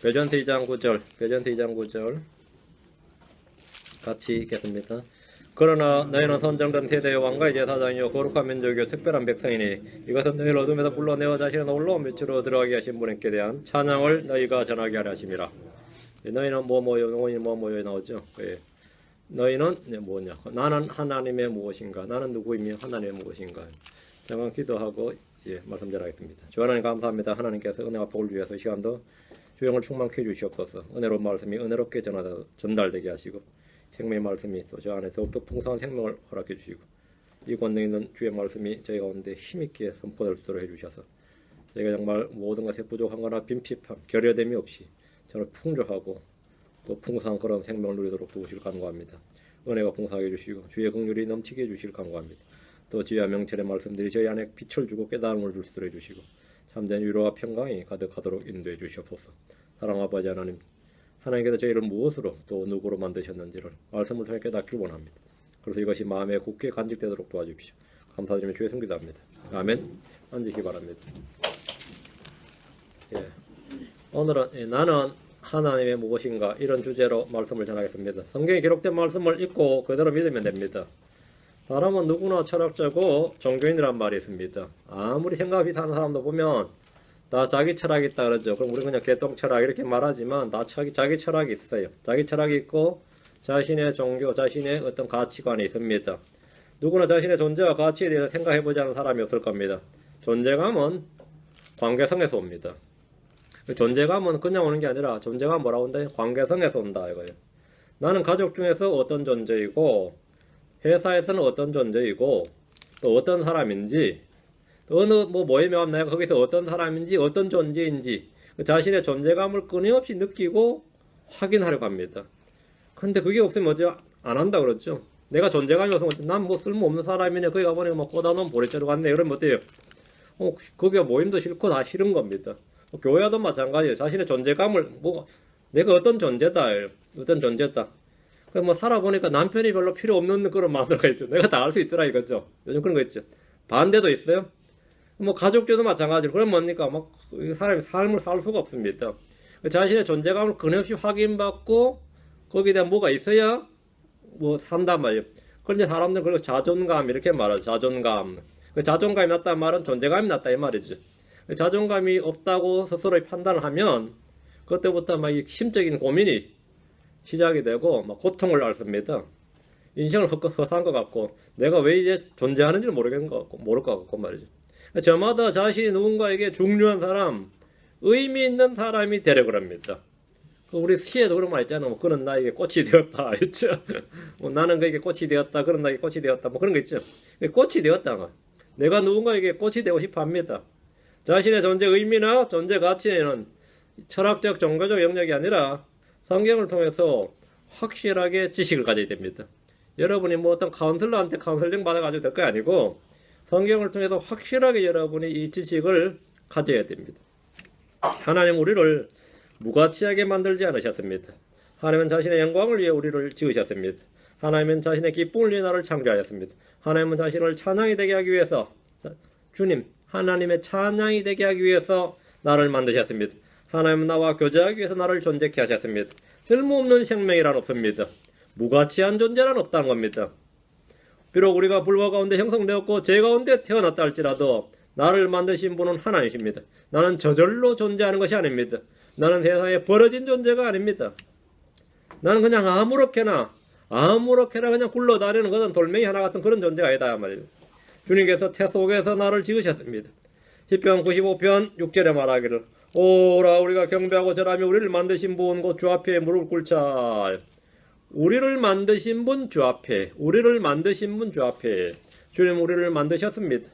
베전트 2장 9절, 베전트 2장 9절 같이 읽겠습니다. 그러나 너희는 선정된 세대의 왕과 제사장이요 거룩한 민족이요 특별한 백성이니 이것은 너희를 어둠에서 불러내어 자신의 놀라운 빛으로 들어가게 하신 분께 대한 찬양을 너희가 전하게 하려 하심이라. 너희는 너희는 뭐뭐요 나오죠. 예. 너희는 뭐냐? 나는 하나님의 무엇인가? 나는 누구이며 하나님의 무엇인가? 잠깐 기도하고 말씀 전하겠습니다. 주 하나님 감사합니다. 하나님께서 은혜와 복을 위해서 시간도 주영을 충만케 해주시옵소서. 은혜로운 말씀이 은혜롭게 전달되게 하시고 생명의 말씀이 또 저 안에 더욱더 풍성한 생명을 허락해 주시고 이 권능 있는 주의 말씀이 저희 가운데 힘있게 선포될 수 있도록 해주셔서 저희가 정말 모든 것에 부족한 거나 빈핍함, 결여됨이 없이 저를 풍족하고 또 풍성한 그런 생명을 누리도록 도우실 간구합니다. 은혜가 풍성하게 해주시고 주의 긍휼이 넘치게 해주실 간구합니다. 또 지혜와 명철의 말씀들이 저희 안에 빛을 주고 깨달음을 줄 수 있도록 해주시고 참된 위로와 평강이 가득하도록 인도해 주시옵소서. 사랑하는 아버지 하나님, 하나님께서 저희를 무엇으로 또 누구로 만드셨는지를 말씀을 통해 깨닫길 원합니다. 그래서 이것이 마음에 굳게 간직되도록 도와주십시오. 감사드리며 주의 성기도 합니다. 아멘. 앉으시기 바랍니다. 오늘은 나는 하나님의 무엇인가 이런 주제로 말씀을 전하겠습니다. 성경에 기록된 말씀을 읽고 그대로 믿으면 됩니다. 사람은 누구나 철학자고 종교인이란 말이 있습니다. 아무리 생각이 사는 사람도 보면 다 자기 철학이 있다 그러죠. 그럼 우리 그냥 개똥 철학 이렇게 말하지만 다 자기 철학이 있어요. 자기 철학이 있고 자신의 종교, 자신의 어떤 가치관이 있습니다. 누구나 자신의 존재와 가치에 대해서 생각해보지 않은 사람이 없을 겁니다. 존재감은 관계성에서 옵니다. 존재감은 그냥 오는 게 아니라 존재감 뭐라고 온다? 관계성에서 온다 이거예요. 나는 가족 중에서 어떤 존재이고 회사에서는 어떤 존재이고 또 어떤 사람인지 어느 모임에 가면 내가 거기서 어떤 사람인지 어떤 존재인지 자신의 존재감을 끊임없이 느끼고 확인하려고 합니다. 근데 그게 없으면 어째 안 한다 그렇죠. 내가 존재감이 없으면 난 뭐 쓸모없는 사람이네. 거기 가보니까 뭐 꽂아놓은 보리자루 같네. 그러면 어때요? 거기가 모임도 싫고 다 싫은 겁니다. 교회도 마찬가지예요. 자신의 존재감을 내가 어떤 존재다. 어떤 존재다. 뭐 살아보니까 남편이 별로 필요 없는 그런 마음도가 있죠. 내가 다 알 수 있더라 이거죠. 요즘 그런 거 있죠. 반대도 있어요. 뭐 가족들도 마찬가지로. 그럼 뭡니까? 사람이 삶을 살 수가 없습니다. 자신의 존재감을 끊임없이 확인받고 거기에 대한 뭐가 있어야 산단 말이에요. 그런데 사람들은 그걸 자존감 이렇게 말하죠. 자존감. 자존감이 낮다는 말은 존재감이 낮다 이 말이죠. 자존감이 없다고 스스로 판단을 하면 그때부터 심적인 고민이 시작이 되고 고통을 앓습니다. 인생을 허사한 것 같고 내가 왜 이제 존재하는지를 모를 것 같고 말이죠. 저마다 자신이 누군가에게 중요한 사람, 의미 있는 사람이 되려고 합니다. 우리 시에도 그런 말 있잖아요. 그런 나에게 꽃이 되었다. 있죠? 나는 그에게 꽃이 되었다. 그런 나에게 꽃이 되었다. 그런 거 있죠. 꽃이 되었다. 내가 누군가에게 꽃이 되고 싶어 합니다. 자신의 존재 의미나 존재 가치에는 철학적, 종교적 영역이 아니라 성경을 통해서 확실하게 지식을 가져야 됩니다. 여러분이 어떤 카운슬러한테 카운슬링 받아가지고 될 거 아니고 성경을 통해서 확실하게 여러분이 이 지식을 가져야 됩니다. 하나님 우리를 무가치하게 만들지 않으셨습니다. 하나님은 자신의 영광을 위해 우리를 지으셨습니다. 하나님은 자신의 기쁨을 위해 나를 창조하셨습니다. 하나님은 자신을 찬양이 되게 하기 위해서 주님 하나님의 찬양이 되게 하기 위해서 나를 만드셨습니다. 하나님은 나와 교제하기 위해서 나를 존재케 하셨습니다. 쓸모없는 생명이란 없습니다. 무가치한 존재란 없다는 겁니다. 비록 우리가 불과 가운데 형성되었고 죄 가운데 태어났다 할지라도 나를 만드신 분은 하나님이십니다. 나는 저절로 존재하는 것이 아닙니다. 나는 세상에 버려진 존재가 아닙니다. 나는 그냥 아무렇게나 그냥 굴러다니는 것은 돌멩이 하나 같은 그런 존재가 아니다 말이에요. 주님께서 태 속에서 나를 지으셨습니다. 시편 95편 6절에 말하기를 오라 우리가 경배하고 절하며 우리를 만드신 분 곧 주 앞에 무릎 꿇자. 우리를 만드신 분 주 앞에 주님 우리를 만드셨습니다.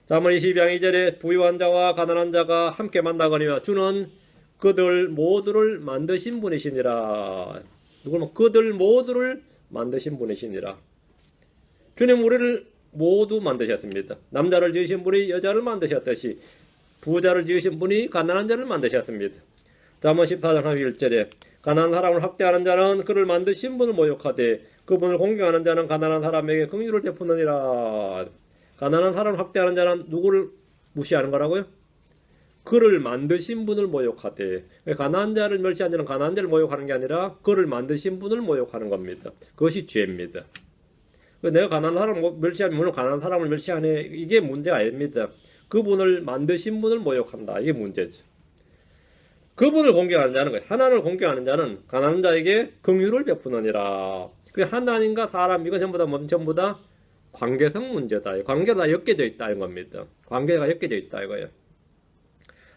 잠언 22장 2절에 부유한 자와 가난한 자가 함께 만나거니와 주는 그들 모두를 만드신 분이시니라. 그들 모두를 만드신 분이시니라. 주님 우리를 모두 만드셨습니다. 남자를 지으신 분이 여자를 만드셨듯이 부자를 지으신 분이 가난한 자를 만드셨습니다. 잠언 14장 1절에 가난한 사람을 학대하는 자는 그를 만드신 분을 모욕하되 그분을 공경하는 자는 가난한 사람에게 긍휼을 베푸느니라. 가난한 사람을 학대하는 자는 누구를 무시하는 거라고요? 그를 만드신 분을 모욕하되, 가난한 자를 멸시하는 자는 가난한 자를 모욕하는 게 아니라 그를 만드신 분을 모욕하는 겁니다. 그것이 죄입니다. 내가 가난한 사람을 멸시하면 물론 가난한 사람을 멸시하네, 이게 문제가 아닙니다. 그분을 만드신 분을 모욕한다, 이게 문제죠. 그분을 공경하는 자는 거예요. 하나님을 공경하는 자는 가난한 자에게 긍휼을 베푸느니라. 그 하나님과 사람, 이거 전부 다 관계성 문제다. 관계가 다 엮여져 있다 이런 겁니다. 관계가 엮여져 있다 이거예요.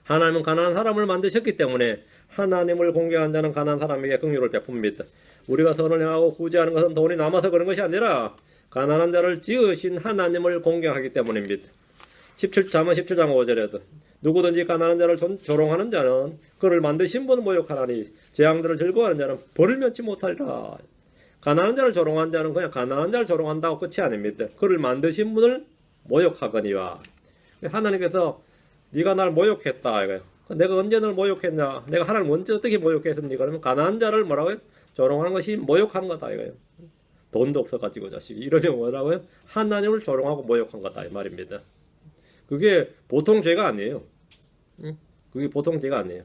하나님은 가난한 사람을 만드셨기 때문에 하나님을 공경하는 자는 가난한 사람에게 긍휼을 베풉니다. 우리가 선을 행하고 구제하는 것은 돈이 남아서 그런 것이 아니라 가난한 자를 지으신 하나님을 공경하기 때문입니다. 잠언 17장 5절에도 누구든지 가난한 자를 조롱하는 자는 그를 만드신 분을 모욕하나니 재앙들을 즐거워하는 자는 벌을 면치 못하리라. 가난한 자를 조롱한 자는 그냥 가난한 자를 조롱한다고 끝이 아닙니다. 그를 만드신 분을 모욕하거니와. 하나님께서 네가 날 모욕했다 이거예요. 내가 언제 널 모욕했냐? 내가 하나님 언제 어떻게 모욕했습니까? 그러면 가난한 자를 뭐라고요? 조롱하는 것이 모욕한 거다 이거예요. 돈도 없어가지고 자식이 이러면 뭐라고요? 하나님을 조롱하고 모욕한 거다 이 말입니다. 그게 보통 죄가 아니에요. 그게 보통 죄가 아니에요.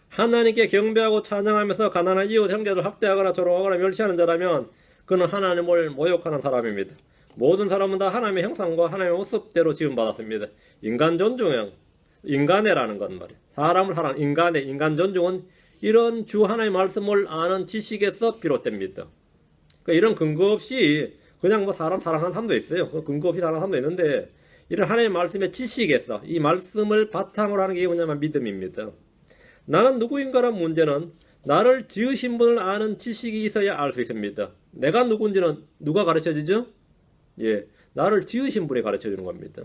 하나님께 경배하고 찬양하면서 가난한 이웃 형제를 학대하거나 조롱하거나 멸시하는 자라면 그는 하나님을 모욕하는 사람입니다. 모든 사람은 다 하나님의 형상과 하나님의 모습대로 지음받았습니다. 인간 존중은 인간애라는 건 말이에요. 사람을 사랑하는 인간애, 인간 존중은 이런 주 하나님의 말씀을 아는 지식에서 비롯됩니다. 그러니까 이런 근거 없이 그냥 뭐 사람 사랑하는 사람도 있어요. 근거 없이 사랑하는 사람도 있는데 이런 하나님의 말씀의 지식에서 이 말씀을 바탕으로 하는 게 뭐냐면 믿음입니다. 나는 누구인가라는 문제는 나를 지으신 분을 아는 지식이 있어야 알 수 있습니다. 내가 누군지는 누가 가르쳐주죠? 예, 나를 지으신 분이 가르쳐주는 겁니다.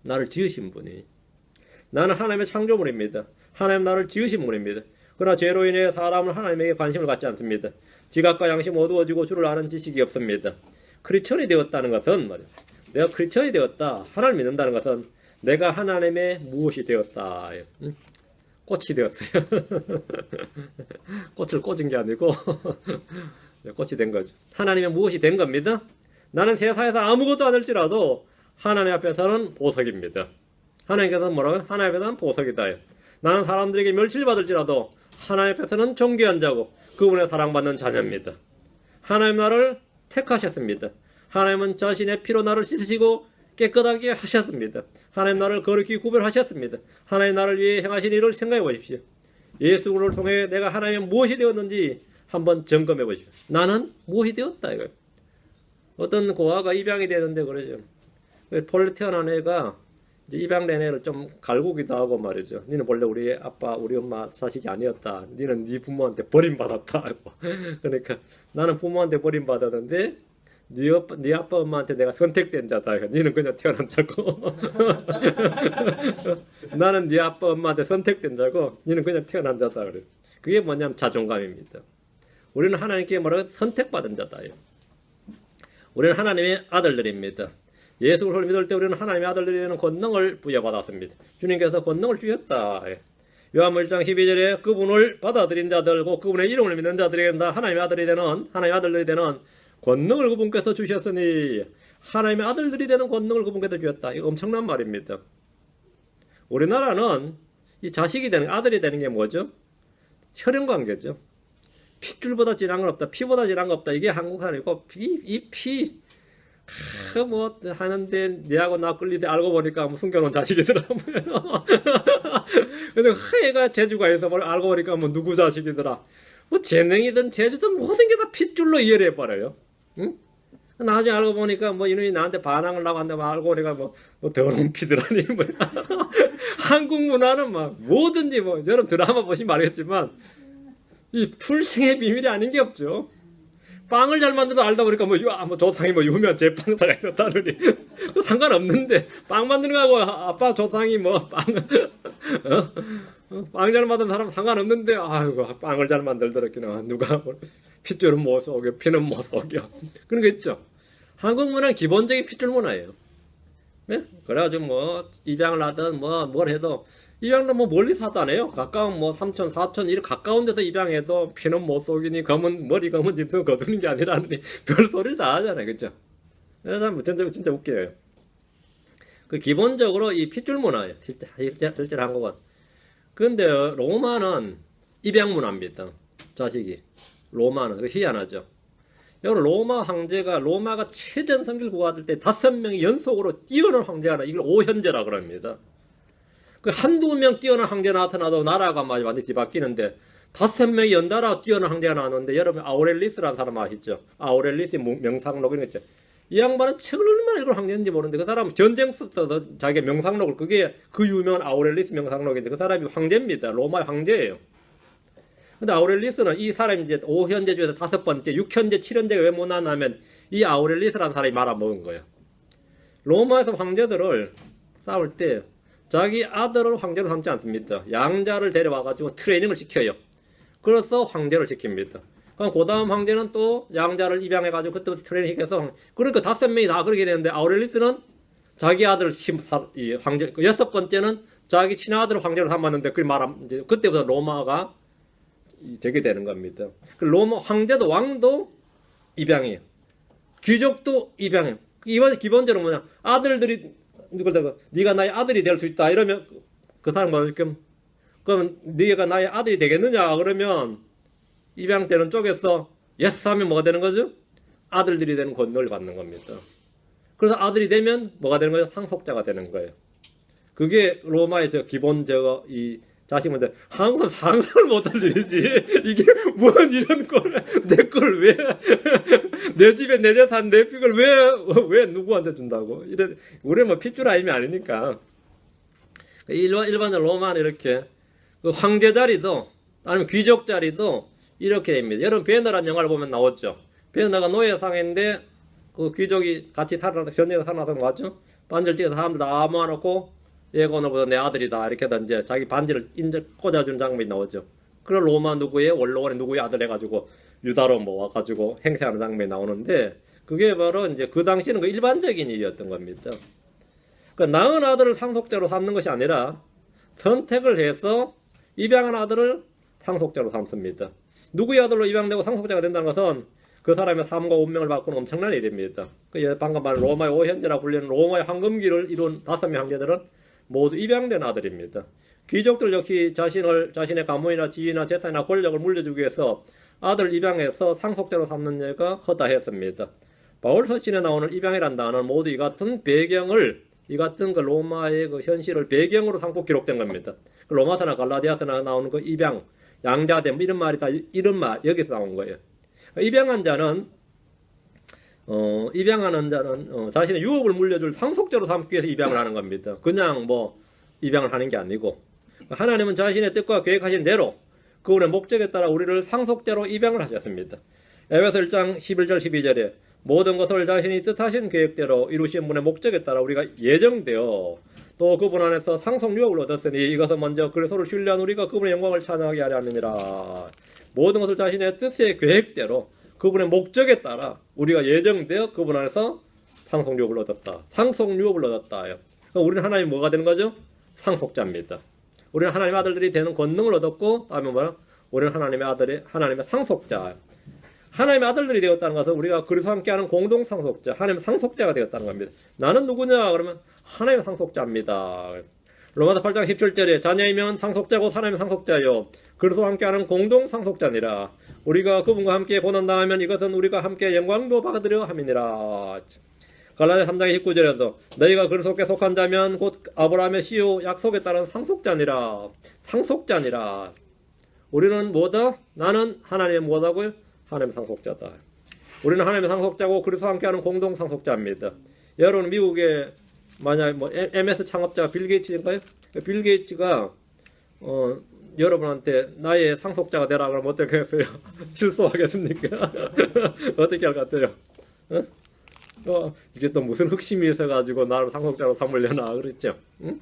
나를 지으신 분이. 나는 하나님의 창조물입니다. 하나님 나를 지으신 분입니다. 그러나 죄로 인해 사람은 하나님에게 관심을 갖지 않습니다. 지각과 양심 어두워지고 주를 아는 지식이 없습니다. 크리스천이 되었다는 것은 말이야. 내가 크리스천이 되었다. 하나님을 믿는다는 것은 내가 하나님의 무엇이 되었다. 꽃이 되었어요. 꽃을 꽂은 게 아니고 꽃이 된 거죠. 하나님의 무엇이 된 겁니다. 나는 세상에서 아무것도 아닐지라도 하나님 앞에서는 보석입니다. 하나님께서는 뭐라고요? 하나님 앞에서는 보석이다. 나는 사람들에게 멸실받을지라도 하나님 앞에서는 존귀한 자고 그분의 사랑받는 자녀입니다. 하나님 나를 택하셨습니다. 하나님은 자신의 피로 나를 씻으시고 깨끗하게 하셨습니다. 하나님 나를 거룩히 구별하셨습니다. 하나님 나를 위해 행하신 일을 생각해 보십시오. 예수를 통해 내가 하나님의 무엇이 되었는지 한번 점검해 보십시오. 나는 무엇이 되었다 이거예요. 어떤 고아가 입양이 되는데 그러죠. 본래 태어난 애가 이제 입양된 애를 좀 갈구기도 하고 말이죠. 니는 본래 우리 아빠, 우리 엄마 자식이 아니었다. 니는 네 부모한테 버림받았다. 그러니까 나는 부모한테 버림받았는데 네 아빠 엄마한테 내가 선택된 자다. 니는 그냥 태어난 자고 나는 네 아빠 엄마한테 선택된 자고 니는 그냥 태어난 자다. 그래. 그게 뭐냐면 자존감입니다. 우리는 하나님께 뭐라고 선택받은 자다. 우리는 하나님의 아들들입니다. 예수 그리스도를 믿을 때 우리는 하나님의 아들들이 되는 권능을 부여받았습니다. 주님께서 권능을 주셨다. 요한복음 1장 12절에 그분을 받아들인 자들고 그분의 이름을 믿는 자들에게는 다 하나님의 아들이 되는 하나님의 아들들이 되는 권능을 그분께서 주셨으니 하나님의 아들들이 되는 권능을 그분께서 주셨다. 이거 엄청난 말입니다. 우리나라는 이 자식이 되는 아들이 되는 게 뭐죠? 혈연관계죠. 핏줄보다 진한 건 없다. 피보다 진한 거 없다. 이게 한국 사람이고 뭐 하는데 니하고 나 끌리대 알고 보니까 뭐 숨겨놓은 자식이더라. 근데 얘가 재주가 있어 알고 보니까 뭐 누구 자식이더라. 뭐 재능이든 재주든 모든 게 다 핏줄로 이해를 해버려요. 응? 나중에 알고 보니까 뭐 이놈이 나한테 반항을 하고 한다고 알고 보니까 뭐 더러운 피드라니 뭐야. 한국 문화는 막 뭐든지 뭐 여러분 드라마 보시면 알겠지만 이 풀생의 비밀이 아닌 게 없죠. 빵을 잘 만들다 알다 보니까 뭐 조상이 뭐 유명한 제빵사가 있었다느니 상관없는데 빵 만드는 거하고 아빠 조상이 뭐 빵 잘 만든 사람 상관없는데 아이고 빵을 잘 만들더랬구나. 누가 핏줄은 못 속여 피는 못 속여 그런 거 있죠. 한국 문화는 기본적인 핏줄 문화예요. 네? 그래가지고 뭐 입양을 하든 뭘 해도 입양도 뭐 멀리서 하도 안 해요. 가까운 뭐 삼촌, 사촌 이렇게 가까운 데서 입양해도 피는 못 속이니 머리 검은 집도 거두는 게 아니라니 별 소리를 다 하잖아요. 그쵸? 그래서 진짜 웃겨요. 그 기본적으로 이 핏줄 문화예요. 실제로 한국은. 근데 로마는 입양 문화입니다. 자식이. 로마는. 그 희한하죠. 여러분, 로마 황제가, 로마가 최전성기를 구가될 때 5명이 연속으로 뛰어난 황제가 하나, 이걸 오현제라 그럽니다. 그 한두 명 뛰어난 황제 나타나도 나라가 완전히 뒤바뀌는데, 5명이 연달아 뛰어난 황제가 나왔는데, 여러분, 아우렐리스라는 사람 아시죠? 아우렐리스 명상록 이런 거 있죠. 이 양반은 책을 얼마나 읽은 황제인지 모르는데, 그 사람은 전쟁 써서 자기 명상록을, 그게 그 유명한 아우렐리스 명상록인데, 그 사람이 황제입니다. 로마의 황제예요. 근데 아우렐리스는 이 사람이 이제 5현제 중에서 5번째, 6현제, 7현제가 왜 못 나왔냐면, 이 아우렐리스라는 사람이 말아먹은 거예요. 로마에서 황제들을 싸울 때, 자기 아들을 황제로 삼지 않습니다. 양자를 데려와가지고 트레이닝을 시켜요. 그래서 황제를 시킵니다. 그럼 그 다음 황제는 또 양자를 입양해가지고 그때부터 트레이닝 시켜서, 그러니까 5명이 다 그렇게 되는데, 아우렐리스는 자기 아들 황제, 6번째는 자기 친아들을 황제로 삼았는데, 그때부터 로마가 저게 되는 겁니다. 로마 황제도 왕도 입양이에요. 귀족도 입양이에요. 기본적으로 뭐냐, 아들들이 네가 나의 아들이 될 수 있다 이러면 그 사람은 그럼 네가 나의 아들이 되겠느냐 그러면 입양 때는 쪽에서 예스 하면 뭐가 되는 거죠? 아들들이 되는 권능을 받는 겁니다. 그래서 아들이 되면 뭐가 되는 거예요? 상속자가 되는 거예요. 그게 로마의 이 자식인데 항상 상상을 못할 일이지. 이게 뭔 이런 걸 내 걸 왜 내 집에 내 재산 내 픽을 왜 누구한테 준다고? 이래 우리 뭐 핏줄 아임이 아니니까. 일반적으로 로마는 이렇게 그 황제 자리도 아니면 귀족 자리도 이렇게 됩니다. 여러분 베너라는 영화를 보면 나왔죠. 베너가 노예상인데 그 귀족이 같이 전쟁에서 살아나서 맞죠? 반지를 찍어서 사람들 다 모아놓고 예고노보다 내 아들이다 이렇게 이제 자기 반지를 꽂아준 장면이 나오죠. 그런 로마 누구의 원로원의 누구의 아들 해가지고 유다로 모아가지고 행세하는 장면이 나오는데 그게 바로 이제 그 당시에는 그 일반적인 일이었던 겁니다. 그러니까 낳은 아들을 상속자로 삼는 것이 아니라 선택을 해서 입양한 아들을 상속자로 삼습니다. 누구의 아들로 입양되고 상속자가 된다는 것은 그 사람의 삶과 운명을 바꾸는 엄청난 일입니다. 방금 말한 로마의 5현제라 불리는 로마의 황금기를 이룬 5명 황제들은 모두 입양된 아들입니다. 귀족들 역시 자신의 가문이나 지위나 재산이나 권력을 물려주기 위해서 아들을 입양해서 상속자로 삼는 예가 허다했습니다. 바울서신에 나오는 입양이란 단어는 모두 이 같은 배경을, 이 같은 그 로마의 그 현실을 배경으로 삼고 기록된 겁니다. 로마서나 갈라디아서나 나오는 그 입양, 양자됨 이런 말이 다 이런 말 여기서 나온 거예요. 입양하는 자는 자신의 유업을 물려줄 상속자로 삼기 위해서 입양을 하는 겁니다. 그냥 뭐 입양을 하는 게 아니고 하나님은 자신의 뜻과 계획하신 대로 그분의 목적에 따라 우리를 상속자로 입양을 하셨습니다. 에베소 1장 11절 12절에 모든 것을 자신이 뜻하신 계획대로 이루신 분의 목적에 따라 우리가 예정되어 또 그분 안에서 상속 유업을 얻었으니 이것은 먼저 그리스도를 신뢰한 우리가 그분의 영광을 찬양하게 하려 함이니라. 모든 것을 자신의 뜻의 계획대로 그분의 목적에 따라 우리가 예정되어 그분 안에서 상속유업을 얻었다. 상속유업을 얻었다. 그러니까 우리는 하나님 뭐가 되는 거죠? 상속자입니다. 우리는 하나님의 아들들이 되는 권능을 얻었고, 다음에 뭐야? 우리는 하나님의 상속자. 하나님의 아들들이 되었다는 것은 우리가 그리스도와 함께하는 공동 상속자, 하나님의 상속자가 되었다는 겁니다. 나는 누구냐? 그러면 하나님의 상속자입니다. 로마서 8장 17절에 자녀이면 상속자고 하나님의 상속자요. 그리스도와 함께하는 공동 상속자니라. 우리가 그분과 함께 고난당하면 이것은 우리가 함께 영광도 받으려 함이니라. 갈라디아 3장 19절에서 너희가 그리스도께 속한 자면 곧 아브라함의 씨요 약속에 따른 상속자니라. 상속자니라. 우리는 뭐다? 나는 하나님의 뭐다고요? 하나님의 상속자다. 우리는 하나님의 상속자고 그리스도와 함께하는 공동 상속자입니다. 여러분 미국에 만약 뭐 MS 창업자 빌 게이츠인가요? 빌 게이츠가 여러분한테 나의 상속자가 되라 그러면 어떻게 하겠어요? 실수하겠습니까? 어떻게 할 것 같아요? 이게 또 무슨 흑심이 있어가지고 나를 상속자로 삼으려나 그랬죠? 응?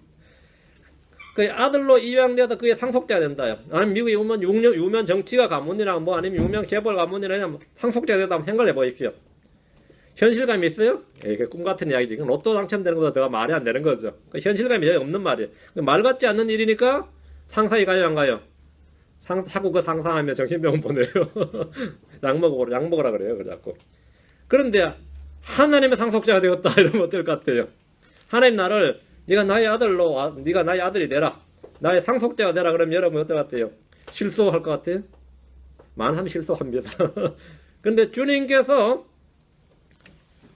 그 아들로 입양되어서 그게 상속자가 된다요. 아니면 미국에 오면 유명 정치가 가문이나 뭐 아니면 유명 재벌 가문이나 상속자가 되다 한번 생각해 보십시오. 현실감이 있어요? 이게 꿈 같은 이야기지. 로또 당첨되는 것보다 더 말이 안 되는 거죠. 현실감이 전혀 없는 말이에요. 말 같지 않는 일이니까 상상이 가요, 안 가요? 자꾸 그 상상하면 정신병원 보내요. 약 먹으라 그래요, 그 자꾸. 그런데 하나님의 상속자가 되었다 이러면 어떨 것 같아요? 하나님 나를 네가 나의 아들로, 네가 나의 아들이 되라, 나의 상속자가 되라. 그러면 여러분 어떨 것 같아요? 실수할 것 같아요? 많은 사람이 실수합니다. 근데 주님께서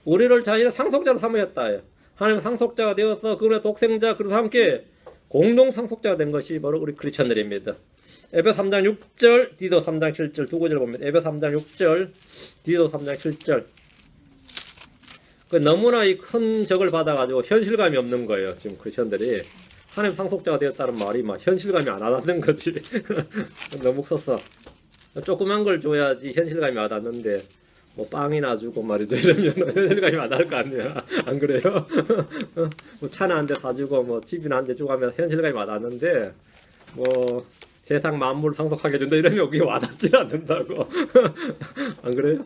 우리를 자신의 상속자로 삼으셨다. 하나님 상속자가 되어서 그분의 독생자 그리고 함께 공동 상속자가 된 것이 바로 우리 크리스천들입니다. 에베소 3장 6절, 디도 3장 7절 두 구절 봅니다. 에베소 3장 6절, 디도 3장 7절. 너무나 이 큰 적을 받아가지고 현실감이 없는 거예요. 지금 크리스천들이 하나님 상속자가 되었다는 말이 막 현실감이 안 와닿는 거지. 너무 컸어. 조그만 걸 줘야지 현실감이 와닿는데 뭐 빵이나 주고 말이죠. 이러면 현실감이 와닿을 거 아니에요. 안 그래요? 뭐 차나 한 대 사주고 뭐 집이나 한 대 주고 하면 현실감이 와닿는데 뭐 세상 만물 상속하게 준다 이러면 그게 와닿지 않는다고. 안 그래요?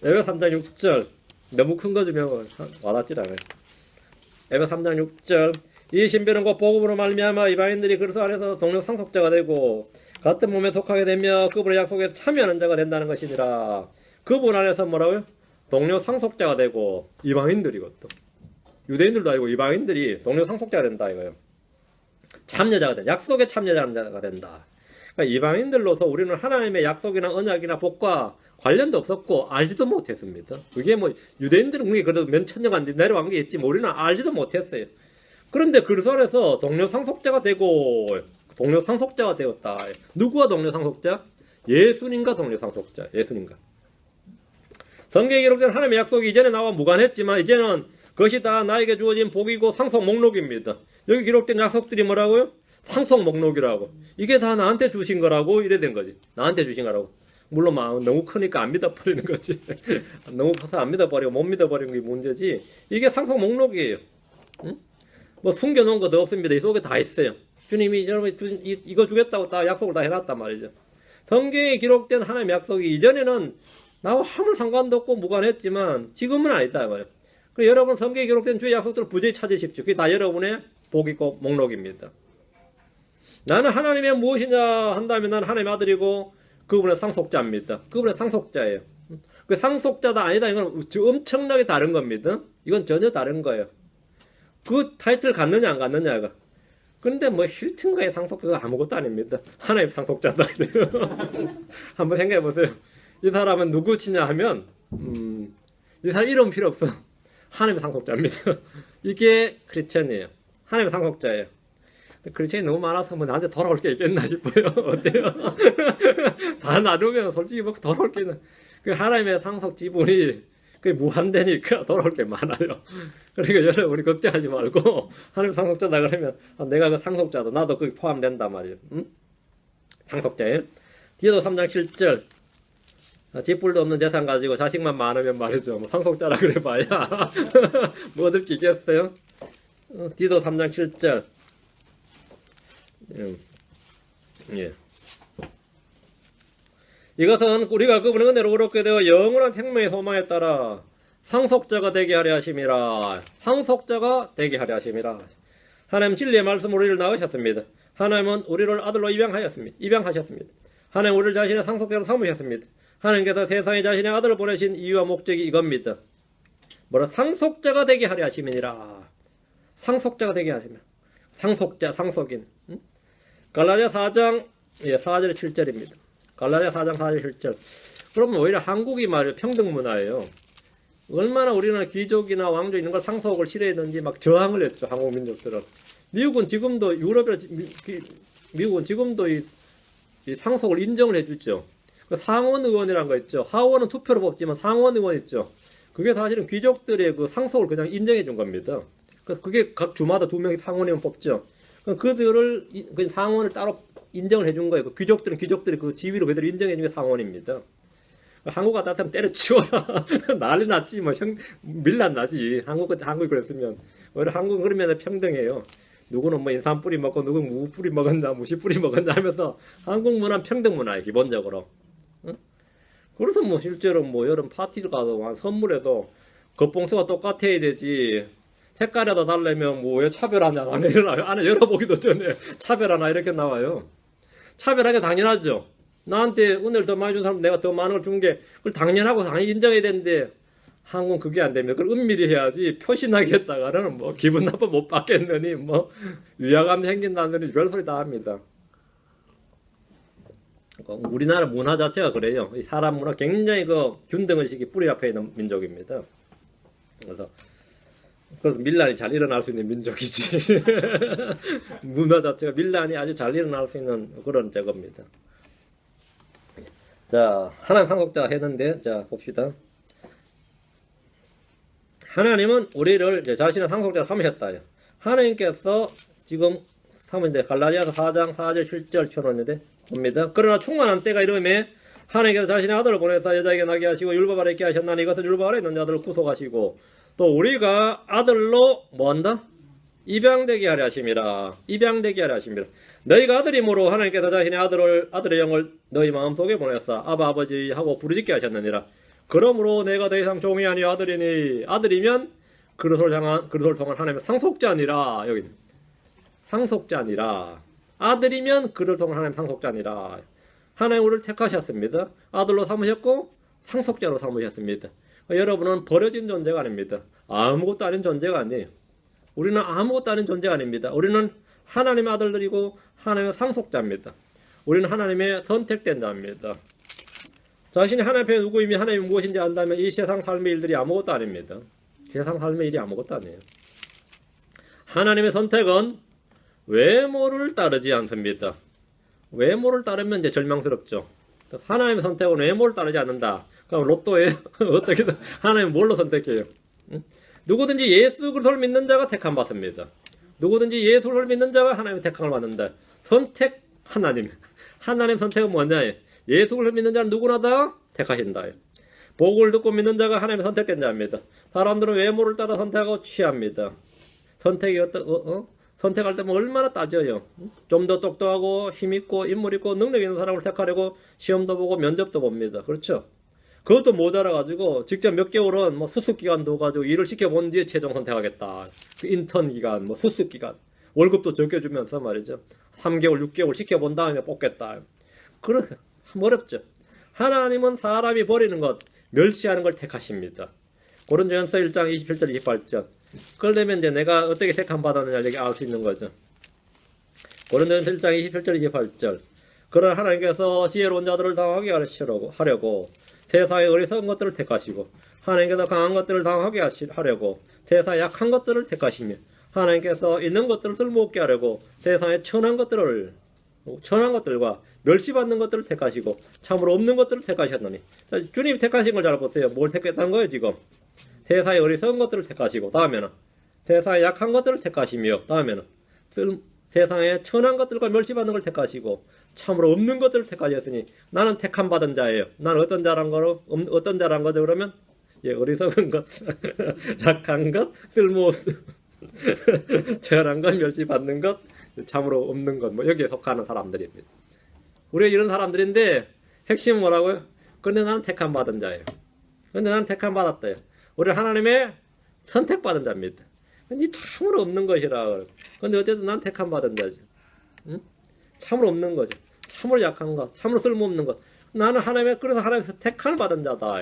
에베소 3장 6절 너무 큰 거 주면 와닿지 않아요. 에베소 3장 6절 이 신비는 곧 복음으로 말미암아 이방인들이 그리스도 안에서 동료 상속자가 되고 같은 몸에 속하게 되며 그분의 약속에서 참여하는 자가 된다는 것이니라. 그분 안에서 뭐라고요? 동료 상속자가 되고 이방인들이 것도 유대인들도 아니고 이방인들이 동료 상속자가 된다 이거예요. 참여자가 된다. 약속에 참여자가 된다. 그러니까 이방인들로서 우리는 하나님의 약속이나 언약이나 복과 관련도 없었고 알지도 못했습니다. 그게 뭐 유대인들은 그게 그래도 몇 천년간 내려간 게 있지 우리는 알지도 못했어요. 그런데 그리스도 안에서 동료 상속자가 되고 동료 상속자가 되었다. 누구와 동료 상속자? 예수님과 동료 상속자. 예수님과. 성경에 기록된 하나님의 약속이 이전에 나와 무관했지만 이제는 그것이 다 나에게 주어진 복이고 상속 목록입니다. 여기 기록된 약속들이 뭐라고요? 상속 목록이라고. 이게 다 나한테 주신 거라고 이래 된 거지. 나한테 주신 거라고. 물론 마음 너무 크니까 안 믿어버리는 거지. 너무 커서 안 믿어버리고 못 믿어버리는 게 문제지. 이게 상속 목록이에요. 응? 뭐 숨겨놓은 것도 없습니다. 이 속에 다 있어요. 주님이 여러분 이거 주겠다고 다 약속을 다 해놨단 말이죠. 성경에 기록된 하나님의 약속이 이전에는 나와 아무 상관도 없고 무관했지만 지금은 아니다 말이에요. 그래서 여러분 성경에 기록된 주의 약속들을 부지히 찾으십시오. 그게 다 여러분의 복이 꼭 목록입니다. 나는 하나님의 무엇이냐 한다면 나는 하나님의 아들이고 그분의 상속자입니다. 그분의 상속자예요. 그 상속자다 아니다 이건 엄청나게 다른 겁니다. 이건 전혀 다른 거예요. 그 타이틀 갖느냐 안 갖느냐가. 근데 뭐 힐튼가의 상속 그거 아무것도 아닙니다. 하나님 상속자다. 한번 생각해 보세요. 이 사람은 누구치냐 하면 이 사람 이름 필요 없어. 하나님의 상속자입니다. 이게 크리스천이에요. 하나님의 상속자예요. 크리스천이 너무 많아서 뭐 나한테 돌아올 게 있겠나 싶어요. 어때요? 다 나누면 솔직히 뭐 돌아올 게 있나. 그 하나님의 상속 지분이 그게 무한대니까 돌아올 게 많아요. 그러니까 여러분 우리 걱정하지 말고 하나님 상속자다 그러면 내가 그 상속자다. 나도 거기 포함된단 말이에요. 응? 상속자예요. 디도 3장 7절 집불도 없는 재산 가지고 자식만 많으면 말이죠. 뭐 상속자라 그래 봐야 뭐 얻을 게 있겠어요? 디도 3장 7절 예. 이것은 우리가 그분의 은혜로 의롭게 되어 영원한 생명의 소망에 따라 상속자가 되게 하려 하심이라. 상속자가 되게 하려 하심이라. 하나님 진리의 말씀으로 우리를 낳으셨습니다. 하나님은 우리를 아들로 입양하셨습니다. 하나님 우리를 자신의 상속자로 삼으셨습니다. 하나님께서 세상에 자신의 아들을 보내신 이유와 목적이 이겁니다. 뭐라 상속자가 되게 하려 하심이니라. 상속자가 되게 하시면 상속자, 상속인. 갈라디아 4장 4절 7절입니다. 갈라디아 4장 4절 7절. 그러면 오히려 한국이 말이에요. 평등 문화예요. 얼마나 우리는 귀족이나 왕족 이런 걸 상속을 싫어했는지 막 저항을 했죠. 한국 민족들은. 미국은 지금도 미국은 지금도 이 상속을 인정을 해주죠. 그 상원 의원이라는 거 있죠. 하원은 투표로 뽑지만 상원 의원 있죠. 그게 사실은 귀족들의 그 상속을 그냥 인정해 준 겁니다. 그게 각 주마다 2명이 상원 의원 뽑죠. 그들을 그 상원을 따로 인정을 해준 거예요. 그 귀족들은 귀족들이 그 지위로 그대로 인정해 준 게 상원입니다. 한국 같다 으면 때려치워라. 난리 났지. 뭐 밀란 나지. 한국이 그랬으면. 오히려 한국은 그러면 평등해요. 누구는 뭐 인삼 뿌리 먹고 누구는 무 뿌리 먹었나 무시 뿌리 먹었나 하면서 한국 문화는 평등 문화예요. 기본적으로. 응? 그래서 뭐 실제로 뭐 여름 파티를 가도 선물에도 겉봉투가 똑같아야 되지. 색깔에다 달래면 뭐 왜 차별하냐. 안에 열어보기도 전에 차별하나 이렇게 나와요. 차별하게 당연하죠. 나한테 은혜를 더 많이 준 사람 내가 더 많은 걸 준 게 그걸 당연하고 당연히 인정해야 되는데 한국은 그게 안 됩니다. 그걸 은밀히 해야지 표시나게 했다가는 뭐 기분 나빠 못 받겠느니 뭐 위화감 생긴다느니 별소리 다 합니다. 우리나라 문화 자체가 그래요. 이 사람 문화 굉장히 그 균등의식이 뿌리 앞에 있는 민족입니다. 그래서 밀란이 잘 일어날 수 있는 민족이지. 문화 자체가 밀란이 아주 잘 일어날 수 있는 그런 저겁니다. 자, 하나님 상속자 했는데, 자, 봅시다. 하나님은 우리를 이제 자신의 상속자 삼으셨다. 하나님께서 지금 삼은데 갈라디아서 4장 4절 7절 펴놓는데 봅니다. 그러나 충만한 때가 이르매 하나님께서 자신의 아들을 보내사 여자에게 나게 하시고 율법 아래 있게 하셨나니 이것은 율법 아래 있는 자들을 구속하시고 또 우리가 아들로 뭐한다? 입양되게 하려 하심이라. 입양되게 하려 하심이라. 너희가 아들이므로 하나님께서 자신의 아들의 영을 너희 마음속에 보내사 아바 아버지 하고 부르짖게 하셨느니라. 그러므로 내가 더 이상 종이 아니요 아들이니 아들이면 그릇을 통한 하나님의 상속자니라. 여기 상속자니라. 아들이면 그를 통한 하나님의 상속자니라. 하나님 우리를 택하셨습니다. 아들로 삼으셨고 상속자로 삼으셨습니다. 여러분은 버려진 존재가 아닙니다. 아무것도 아닌 존재가 아니에요. 우리는 아무것도 아닌 존재가 아닙니다. 우리는 하나님의 아들들이고 하나님의 상속자입니다. 우리는 하나님의 선택된 자입니다. 자신이 하나님 앞에 누구이며 하나님이 무엇인지 안다면 이 세상 삶의 일들이 아무것도 아닙니다. 세상 삶의 일이 아무것도 아니에요. 하나님의 선택은 외모를 따르지 않습니다. 외모를 따르면 이제 절망스럽죠. 하나님의 선택은 외모를 따르지 않는다. 그럼 로또에 어떻게 하나님 뭘로 선택해요? 누구든지 예수 그리스도를 믿는 자가 택함 받습니다. 누구든지 예수를 믿는 자가 하나님의 택함을 받는다. 선택 하나님. 하나님 선택은 뭐냐? 예수를 믿는 자는 누구나 다 택하신다. 복을 듣고 믿는 자가 하나님의 선택된 자입니다. 사람들은 외모를 따라 선택하고 취합니다. 선택이 선택할 때면 얼마나 따져요. 좀 더 똑똑하고 힘있고 인물 있고 능력 있는 사람을 택하려고 시험도 보고 면접도 봅니다. 그렇죠? 그것도 모자라가지고 직접 몇 개월은 뭐 수습기간도 가지고 일을 시켜본 뒤에 최종 선택하겠다. 그 인턴 기간, 뭐 수습기간, 월급도 적게 주면서 말이죠. 3개월, 6개월 시켜본 다음에 뽑겠다. 그런 어렵죠. 하나님은 사람이 버리는 것, 멸시하는 걸 택하십니다. 고린도전서 1장 27절 28절. 그러려면 이제 내가 어떻게 택함 받았느냐 이렇게 알 수 있는 거죠. 고린도전서 1장 27절 28절. 그러나 하나님께서 지혜로운 자들을 당하게 하려고 세상의 어리석은 것들을 택하시고 하나님께서 강한 것들을 당하게 하려고 세상의 약한 것들을 택하시며 하나님께서 있는 것들을 쓸모없게 하려고 세상의 천한 것들과 멸시받는 것들을 택하시고 참으로 없는 것들을 택하셨느니. 주님이 택하신 걸 잘 보세요. 뭘 택했다는 거예요 지금? 세상의 어리석은 것들을 택하시고 다음에는 세상의 약한 것들을 택하시며 다음에는 세상의 천한 것들과 멸시받는 걸 택하시고 참으로 없는 것들을 택하셨으니 나는 택함 받은 자예요. 나는 어떤 자란 거죠? 그러면 어리석은 것, 약한 것, 쓸모없는 천한 것, 멸시받는 것, 참으로 없는 것, 뭐 여기에 속하는 사람들입니다. 우리가 이런 사람들인데 핵심은 뭐라고요? 근데 나는 택함 받은 자예요. 근데 나는 택함 받았대요. 우리 하나님의 선택받은 자입니다. 이 참으로 없는 것이라. 근데 어쨌든 난 택함 받은 자죠. 응? 참으로 없는 거죠. 참으로 약한 것, 참으로 쓸모없는 것. 나는 그래서 하나님의 택함을 받은 자다.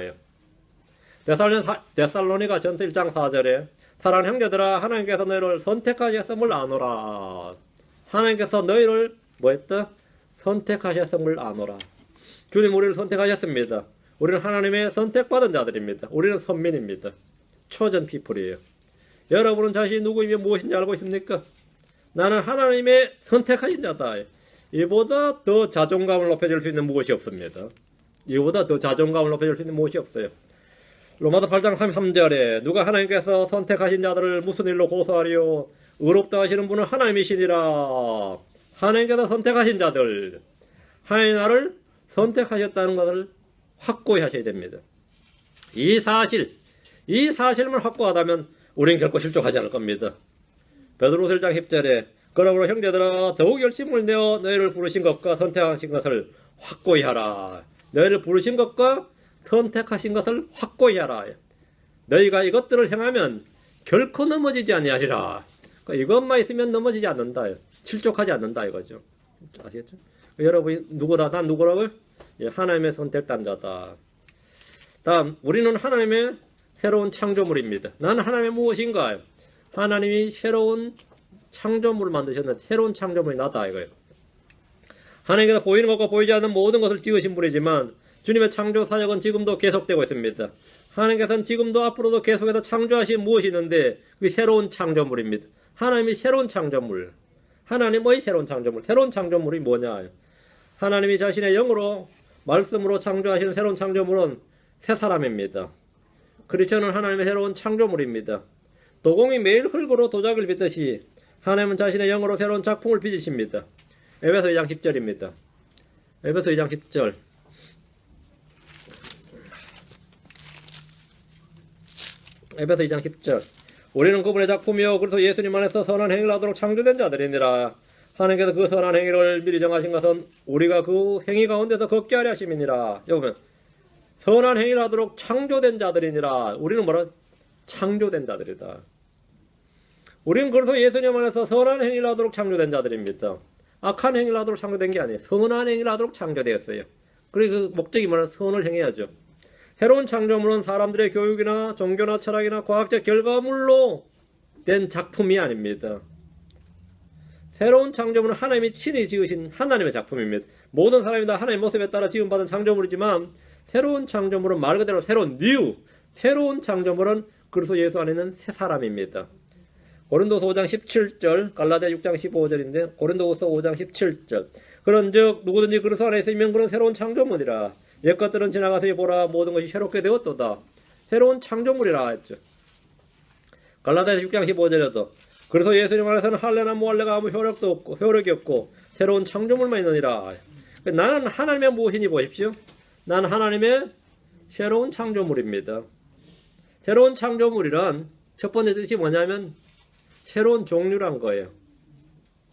데살로니가 전서 1장 4절에 사랑하는 형제들아 하나님께서 너희를 선택하셨음을 아노라. 하나님께서 너희를 뭐했다? 선택하셨음을 아노라. 주님 우리를 선택하셨습니다. 우리는 하나님의 선택받은 자들입니다. 우리는 선민입니다. 초전 피플이에요. 여러분은 자신이 누구이며 무엇인지 알고 있습니까? 나는 하나님의 선택하신 자다. 이보다 더 자존감을 높여줄 수 있는 무엇이 없습니다. 이보다 더 자존감을 높여줄 수 있는 무엇이 없어요. 로마서 8장 33절에 누가 하나님께서 선택하신 자들을 무슨 일로 고소하리요? 의롭다 하시는 분은 하나님이시니라. 하나님께서 선택하신 자들, 하나님 나를 선택하셨다는 것을 확고히 하셔야 됩니다. 이 사실만 확고하다면 우리는 결코 실족하지 않을 겁니다. 베드로서 1장 10절에 그러므로 형제들아 더욱 열심을 내어 너희를 부르신 것과 선택하신 것을 확고히 하라. 너희를 부르신 것과 선택하신 것을 확고히 하라. 너희가 이것들을 행하면 결코 넘어지지 아니하리라. 그러니까 이것만 있으면 넘어지지 않는다. 실족하지 않는다 이거죠. 아시겠죠? 여러분이 누구다? 난 누구라고요? 하나님의 선택된 자다. 다음 우리는 하나님의 새로운 창조물입니다. 나는 하나님의 무엇인가? 하나님이 새로운 창조물을 만드셨는데 새로운 창조물이 나다 이거예요. 하나님께서 보이는 것과 보이지 않는 모든 것을 지으신 분이지만 주님의 창조 사역은 지금도 계속되고 있습니다. 하나님께서는 지금도 앞으로도 계속해서 창조하신 무엇이 있는데 그게 새로운 창조물입니다. 하나님이 새로운 창조물. 하나님의 새로운 창조물. 새로운 창조물이 뭐냐? 하나님이 자신의 영으로 말씀으로 창조하시는 새로운 창조물은 새 사람입니다. 크리스천은 하나님의 새로운 창조물입니다. 도공이 매일 흙으로 도자기를 빚듯이 하나님은 자신의 영으로 새로운 작품을 빚으십니다. 에베소 2장 10절입니다. 에베소 2장 10절. 에베소 2장 10절. 우리는 그분의 작품이요 그래서 예수님 안에서 선한 행위를 하도록 창조된 자들이니라. 하나님께서 그 선한 행위를 미리 정하신 것은 우리가 그 행위 가운데서 걷게 하려 하심이니라. 여기 보면 선한 행위를 하도록 창조된 자들이니라. 우리는 뭐라? 창조된 자들이다. 우리는 그래서 예수님 안에서 선한 행위를 하도록 창조된 자들입니다. 악한 행위를 하도록 창조된 게 아니에요. 선한 행위를 하도록 창조되었어요. 그리고 그 목적이 뭐냐? 선을 행해야죠. 새로운 창조물은 사람들의 교육이나 종교나 철학이나 과학적 결과물로 된 작품이 아닙니다. 새로운 창조물은 하나님이 친히 지으신 하나님의 작품입니다. 모든 사람이 다 하나님의 모습에 따라 지음받은 창조물이지만 새로운 창조물은 말 그대로 새로운 new, 새로운 창조물은 그리스도 예수 안에 있는 새 사람입니다. 고린도서 5장 17절, 갈라디아 6장 15절인데 고린도서 5장 17절. 그런즉 누구든지 그리스도 안에 있으면 그런 새로운 창조물이라. 옛 것들은 지나가서니 보라 모든 것이 새롭게 되었도다. 새로운 창조물이라 했죠. 갈라디아 6장 15절에도 그래서 예수님 안에서는 할례나 무할례가 아무 효력이 없고 새로운 창조물만 있느니라. 나는 하나님의 무엇이니 보십시오. 나는 하나님의 새로운 창조물입니다. 새로운 창조물이란 첫 번째 뜻이 뭐냐면 새로운 종류란 거예요.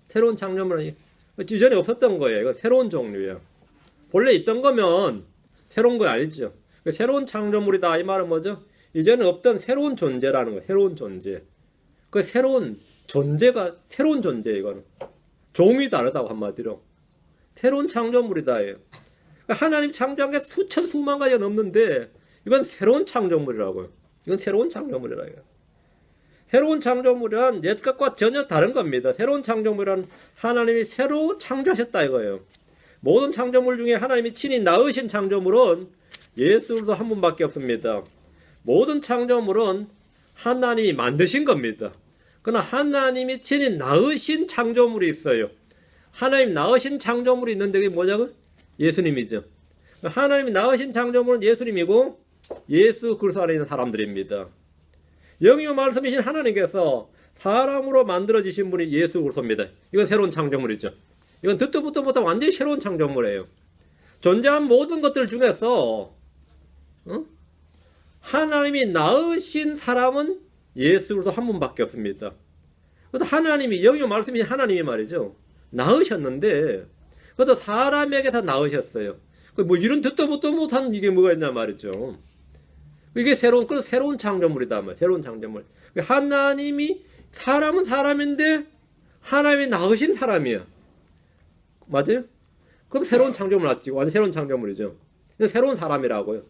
새로운 창조물은 이전에 없었던 거예요. 이건 새로운 종류예요. 본래 있던 거면 새로운 거 아니죠. 새로운 창조물이다 이 말은 뭐죠? 이전에 없던 새로운 존재라는 거예요. 새로운 존재. 그 새로운 존재가 새로운 존재 이거는 종이 다르다고 한마디로 새로운 창조물이다. 하나님 창조한 게 수천 수만 가지가 넘는데 이건 새로운 창조물이라고요. 이건 새로운 창조물이라고요. 새로운 창조물이란 옛 것과 전혀 다른 겁니다. 새로운 창조물이란 하나님이 새로 창조하셨다 이거예요. 모든 창조물 중에 하나님이 친히 낳으신 창조물은 예수 그리스도 한 분밖에 없습니다. 모든 창조물은 하나님이 만드신 겁니다. 그러나 하나님이 친히 낳으신 창조물이 있어요. 하나님 낳으신 창조물이 있는데 그게 뭐냐고? 예수님이죠. 하나님이 낳으신 창조물은 예수님이고 예수 그리스도 안에 있는 사람들입니다. 영이요 말씀이신 하나님께서 사람으로 만들어지신 분이 예수 그리스도입니다. 이건 새로운 창조물이죠. 이건 듣도 보도 못한 완전히 새로운 창조물이에요. 존재한 모든 것들 중에서 하나님이 낳으신 사람은 예수 그리스도 한 분밖에 없습니다. 그것도 하나님이 영이요 말씀이신 하나님이 말이죠. 낳으셨는데 그것도 사람에게서 낳으셨어요. 뭐 이런 듣도 보도 못한 이게 뭐가 있냐 말이죠. 이게 새로운 창조물이다. 새로운 창조물. 하나님이 사람은 사람인데 하나님이 낳으신 사람이야. 맞아요? 그럼 새로운 창조물 맞지. 완전 새로운 창조물이죠. 새로운 사람이라고요.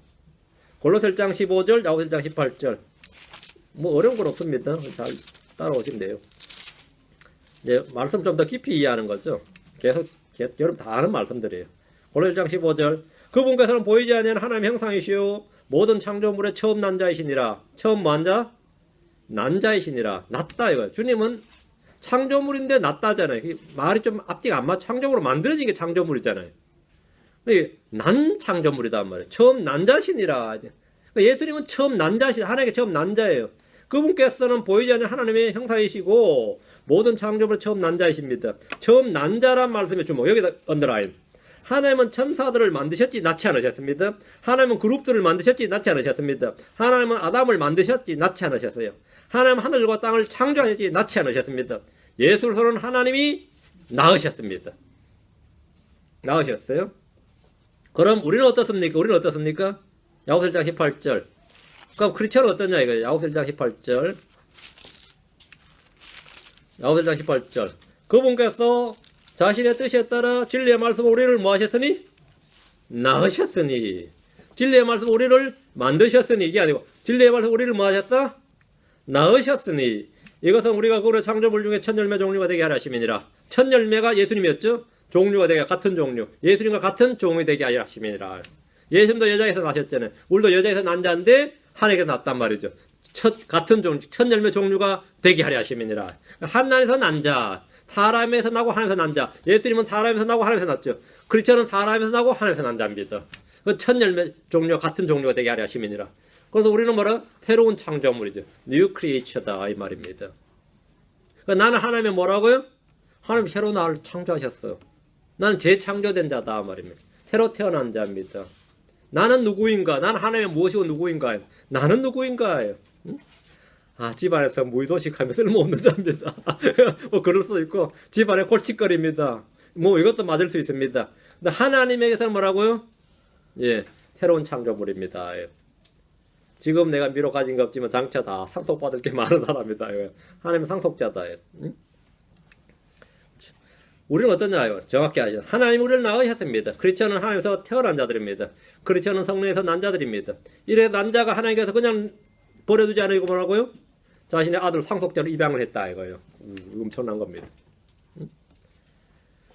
골로새 1장 15절, 야고보서 1장 18절. 뭐 어려운 건 없습니다. 잘 따라오시면 돼요. 이제 말씀 좀 더 깊이 이해하는 거죠. 계속 여러분 다 아는 말씀들이에요. 골로새 1장 15절. 그분께서는 보이지 아니하는 하나님의 형상이시오 모든 창조물의 처음 난 자이시니라. 처음 뭐한 자? 난 자이시니라. 낫다 이거예요. 주님은 창조물인데 낫다잖아요. 말이 좀 앞뒤가 안 맞죠. 창조물로 만들어진 게 창조물이잖아요. 난 창조물이단 말이에요. 처음 난 자신이라. 예수님은 처음 난 자신, 하나님께 처음 난 자예요. 그분께서는 보이지 않는 하나님의 형상이시고 모든 창조물의 처음 난 자이십니다. 처음 난 자란 말씀에 주목. 여기다 언더라인. 하나님은 천사들을 만드셨지 낳지 않으셨습니다. 하나님은 그룹들을 만드셨지 낳지 않으셨습니다. 하나님은 아담을 만드셨지 낳지 않으셨어요. 하나님은 하늘과 땅을 창조하셨지 낳지 않으셨습니다. 예수로서는 하나님이 낳으셨습니다. 낳으셨어요. 그럼 우리는 어떻습니까? 야고보서 1장 18절. 그럼 크리스천은 어떠냐 이거예요. 야고보서 1장 18절. 야고보서 1장 18절. 그분께서 자신의 뜻에 따라 진리의 말씀으로 우리를 뭐 하셨으니? 낳으셨으니. 진리의 말씀 우리를 만드셨으니, 이게 아니고 진리의 말씀 우리를 뭐 하셨다? 낳으셨으니 이것은 우리가 그로 창조물 중에 첫 열매 종류가 되게 하려 하심이니라. 첫 열매가 예수님이었죠. 종류가 되게 같은 종류, 예수님과 같은 종이 되게 하려 하심이니라. 예수님도 여자에서 나셨잖아요. 우리도 여자에서 난 자인데 하나님께서 났단 말이죠. 같은 종류, 첫 열매 종류가 되게 하려 하심이니라. 하나님에서 난 자, 사람에서 나고 하나님에서 난 자. 예수님은 사람에서 나고 하나님에서 났죠. 크리스천은 사람에서 나고 하나님에서 난 자입니다. 그 첫 열매 종류와 같은 종류가 되게 하려 하심이니라. 그래서 우리는 뭐라? 새로운 창조물이죠. New creature다 이 말입니다. 그러니까 나는 하나님의 뭐라고요? 하나님 새로 나를 창조하셨어. 나는 재창조된 자다 말입니다. 새로 태어난 자입니다. 나는 누구인가? 나는 하나님의 무엇이고 누구인가? 나는 누구인가요? 응? 집안에서 무의도식하면 쓸모없는 자입니다. 뭐 그럴 수도 있고 집안에 골칫거리입니다. 뭐 이것도 맞을 수 있습니다. 근데 하나님에게서는 뭐라고요? 예, 새로운 창조물입니다. 예. 지금 내가 미로 가진 거 없지만 장차 다 상속받을 게 많은 사람이다. 예. 하나님은 상속자다. 예. 응? 우리는 어떠냐요? 정확히 알죠. 하나님 우리를 낳으셨습니다. 크리스천은 하나님에서 태어난 자들입니다. 크리스천은 성령에서 난 자들입니다. 이래 난 자가 하나님께서 그냥 버려두지 않으고 뭐라고요? 자신의 아들 상속자로 입양을 했다 이거예요. 엄청난 겁니다.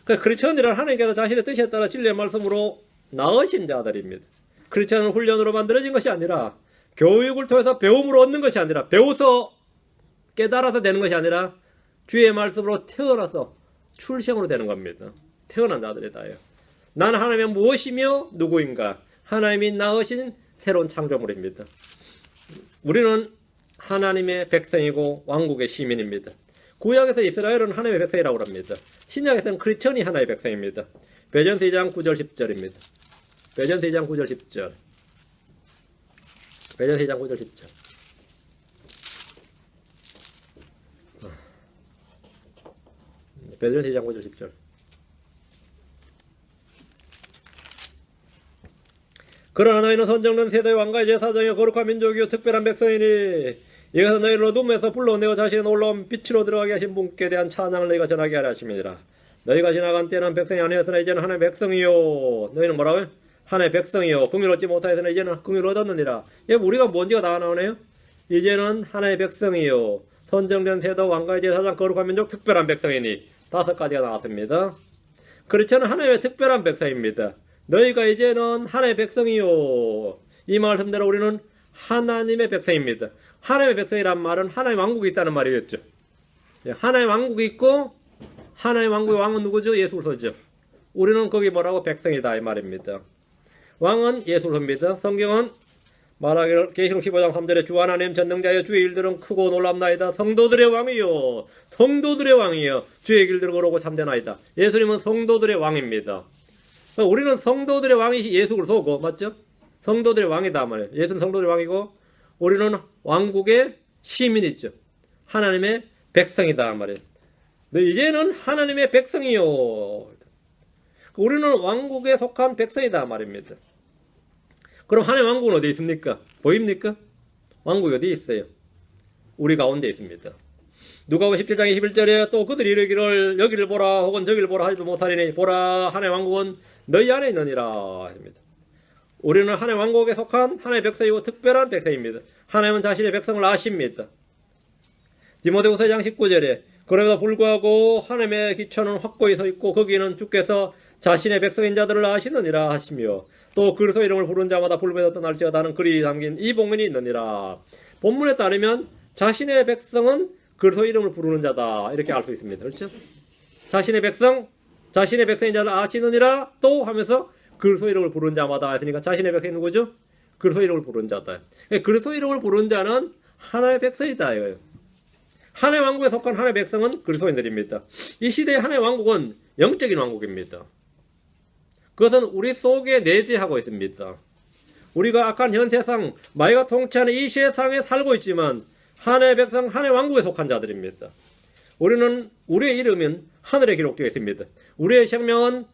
그러니까 크리스천이란 하나님께서 자신의 뜻에 따라 진리의 말씀으로 낳으신 자들입니다. 크리스천은 훈련으로 만들어진 것이 아니라, 교육을 통해서 배움으로 얻는 것이 아니라, 배워서 깨달아서 되는 것이 아니라 주의 말씀으로 태어나서 출생으로 되는 겁니다. 태어난 자들이다요. 나는 하나님의 무엇이며 누구인가? 하나님이 낳으신 새로운 창조물입니다. 우리는 하나님의 백성이고 왕국의 시민입니다. 구약에서 이스라엘은 하나님의 백성이라고 합니다. 신약에서는 크리스천이 하나님의 백성입니다. 베전서 2장 9절 10절입니다. 베전서 2장 9절 10절. 베전서 2장 9절 10절. 베전서 2장 9절 10절. 그러나 너희는 선정된 세대의 왕가의 제사장이요 거룩한 민족이요 특별한 백성이니 이것은 너희를 어둠에서 불러내어 자신의 놀라운 빛으로 들어가게 하신 분께 대한 찬양을 너희가 전하게 하려 하심이니라. 너희가 지나간 때는 백성이 아니었으나 이제는 하나님의 백성이요. 너희는 뭐라고요? 하나님의 백성이요. 긍휼을 얻지 못하였으나 이제는 긍휼을 얻었느니라. 우리가 뭔지가 다 나오네요. 이제는 하나님의 백성이요. 선정된 세대 왕가의 제사장 거룩한 민족 특별한 백성이니 5가지가 나왔습니다. 크리스천은 하나님의 특별한 백성입니다. 너희가 이제는 하나님의 백성이요. 이 말씀대로 우리는 하나님의 백성입니다. 하나님의 백성이란 말은 하나님의 왕국이 있다는 말이겠죠. 하나님의 왕국이 있고 하나님의 왕국의 왕은 누구죠? 예수 그리스도죠. 우리는 거기 뭐라고? 백성이다 이 말입니다. 왕은 예수 그리스도입니다. 성경은 말하기를 계시록 15장 3절에 주 하나님 전능자여 주의 일들은 크고 놀랍나이다. 성도들의 왕이요. 성도들의 왕이요. 주의 길들은 그러고 참되나이다. 예수님은 성도들의 왕입니다. 우리는 성도들의 왕이 예수 그리스도고 맞죠? 성도들의 왕이다 말이에요. 예수는 성도들의 왕이고 우리는 왕국의 시민이죠. 하나님의 백성이다 말이에요. 이제는 하나님의 백성이요. 우리는 왕국에 속한 백성이다 말입니다. 그럼 하나님의 왕국은 어디 있습니까? 보입니까? 왕국이 어디 있어요? 우리 가운데 있습니다. 누가복음 17장 21절에 또 그들이 이르기를 여기를 보라 혹은 저기를 보라 하지도 못하리니 보라 하나님의 왕국은 너희 안에 있느니라 합니다. 우리는 하나님의 왕국에 속한 하나님의 백성이고 특별한 백성입니다. 하나님은 자신의 백성을 아십니다. 디모데후서 2장 19절에 그럼에도 불구하고 하나님의 기초는 확고히 서 있고 거기는 주께서 자신의 백성인 자들을 아시느니라 하시며 또 그리스도 이름을 부른 자마다 불변에 떠날지어다는 글이 담긴 이 복문이 있느니라. 본문에 따르면 자신의 백성은 그리스도 이름을 부르는 자다 이렇게 알 수 있습니다. 그렇죠? 자신의 백성, 자신의 백성인 자를 아시느니라 또 하면서 그리스도 이름을 부르는 자마다 했으니까 자신의 백성이 누구죠? 그리스도 이름을 부르는 자다. 그리스도 이름을 부르는 자는 하나의 백성이다 이거예요. 하나의 왕국에 속한 하나의 백성은 그리스도인들입니다. 이 시대의 하나의 왕국은 영적인 왕국입니다. 그것은 우리 속에 내재하고 있습니다. 우리가 악한 현 세상, 마귀가 통치하는 이 세상에 살고 있지만 하나의 백성, 하나의 왕국에 속한 자들입니다. 우리의 이름은 하늘에 기록되어 있습니다. 우리의 생명은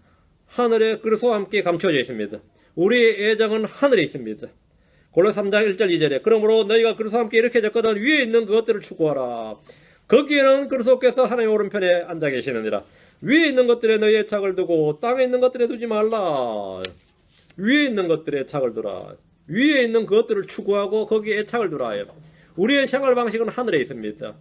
하늘에 그리스도와 함께 감춰져 있습니다. 우리의 애정은 하늘에 있습니다. 골로새 3장 1절 2절에 그러므로 너희가 그리스도와 함께 이렇게 졌거든 위에 있는 그것들을 추구하라. 거기에는 그리스도께서 하나님의 오른편에 앉아 계시느니라. 위에 있는 것들에 너희의 착을 두고 땅에 있는 것들에 두지 말라. 위에 있는 것들에 애착을 두라. 위에 있는 것들을 추구하고 거기에 애착을 두라. 우리의 생활 방식은 하늘에 있습니다.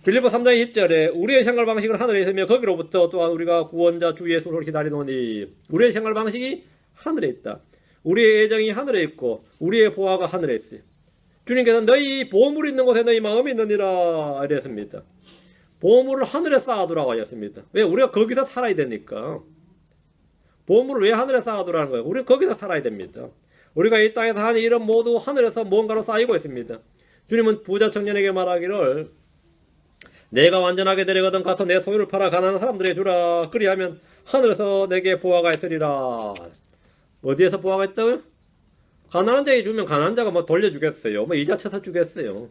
빌립보 3장 10절에 우리의 생활 방식은 하늘에 있으며 거기로부터 또한 우리가 구원자 주 예수를 기다리노니. 우리의 생활 방식이 하늘에 있다. 우리의 애정이 하늘에 있고 우리의 보화가 하늘에 있어요. 주님께서 너희 보물 있는 곳에 너희 마음이 있느니라 이랬습니다. 보물을 하늘에 쌓아두라고 하셨습니다. 왜? 우리가 거기서 살아야 되니까. 보물을 왜 하늘에 쌓아두라는 거예요? 우리가 거기서 살아야 됩니다. 우리가 이 땅에서 하는 일은 모두 하늘에서 뭔가로 쌓이고 있습니다. 주님은 부자 청년에게 말하기를 내가 완전하게 되려거든 가서 내 소유를 팔아 가난한 사람들에게 주라. 그리하면 하늘에서 내게 보화가 있으리라. 어디에서 보화가 있다고요? 가난한 자에게 주면 가난한 자가 뭐 돌려주겠어요? 뭐 이자 쳐서 주겠어요?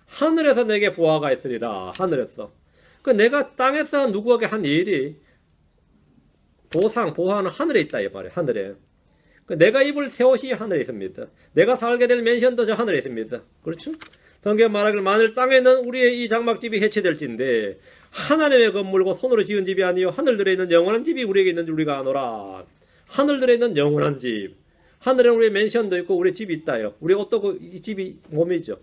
하늘에서 내게 보화가 있으리라. 하늘에서. 그 내가 땅에서 누구에게 한 일이 보화는 하늘에 있다 이 말이에요. 하늘에. 내가 입을 새 옷이 하늘에 있습니다. 내가 살게 될 맨션도 저 하늘에 있습니다. 그렇죠? 성경 말하기를 만일 땅에는 우리의 이 장막집이 해체될진데 하나님의 건물고 손으로 지은 집이 아니요 하늘들에 있는 영원한 집이 우리에게 있는 줄 우리가 아노라. 하늘들에 있는 영원한 집. 하늘에 우리의 맨션도 있고 우리의 집이 있다요. 우리 옷도 이 집이 몸이죠.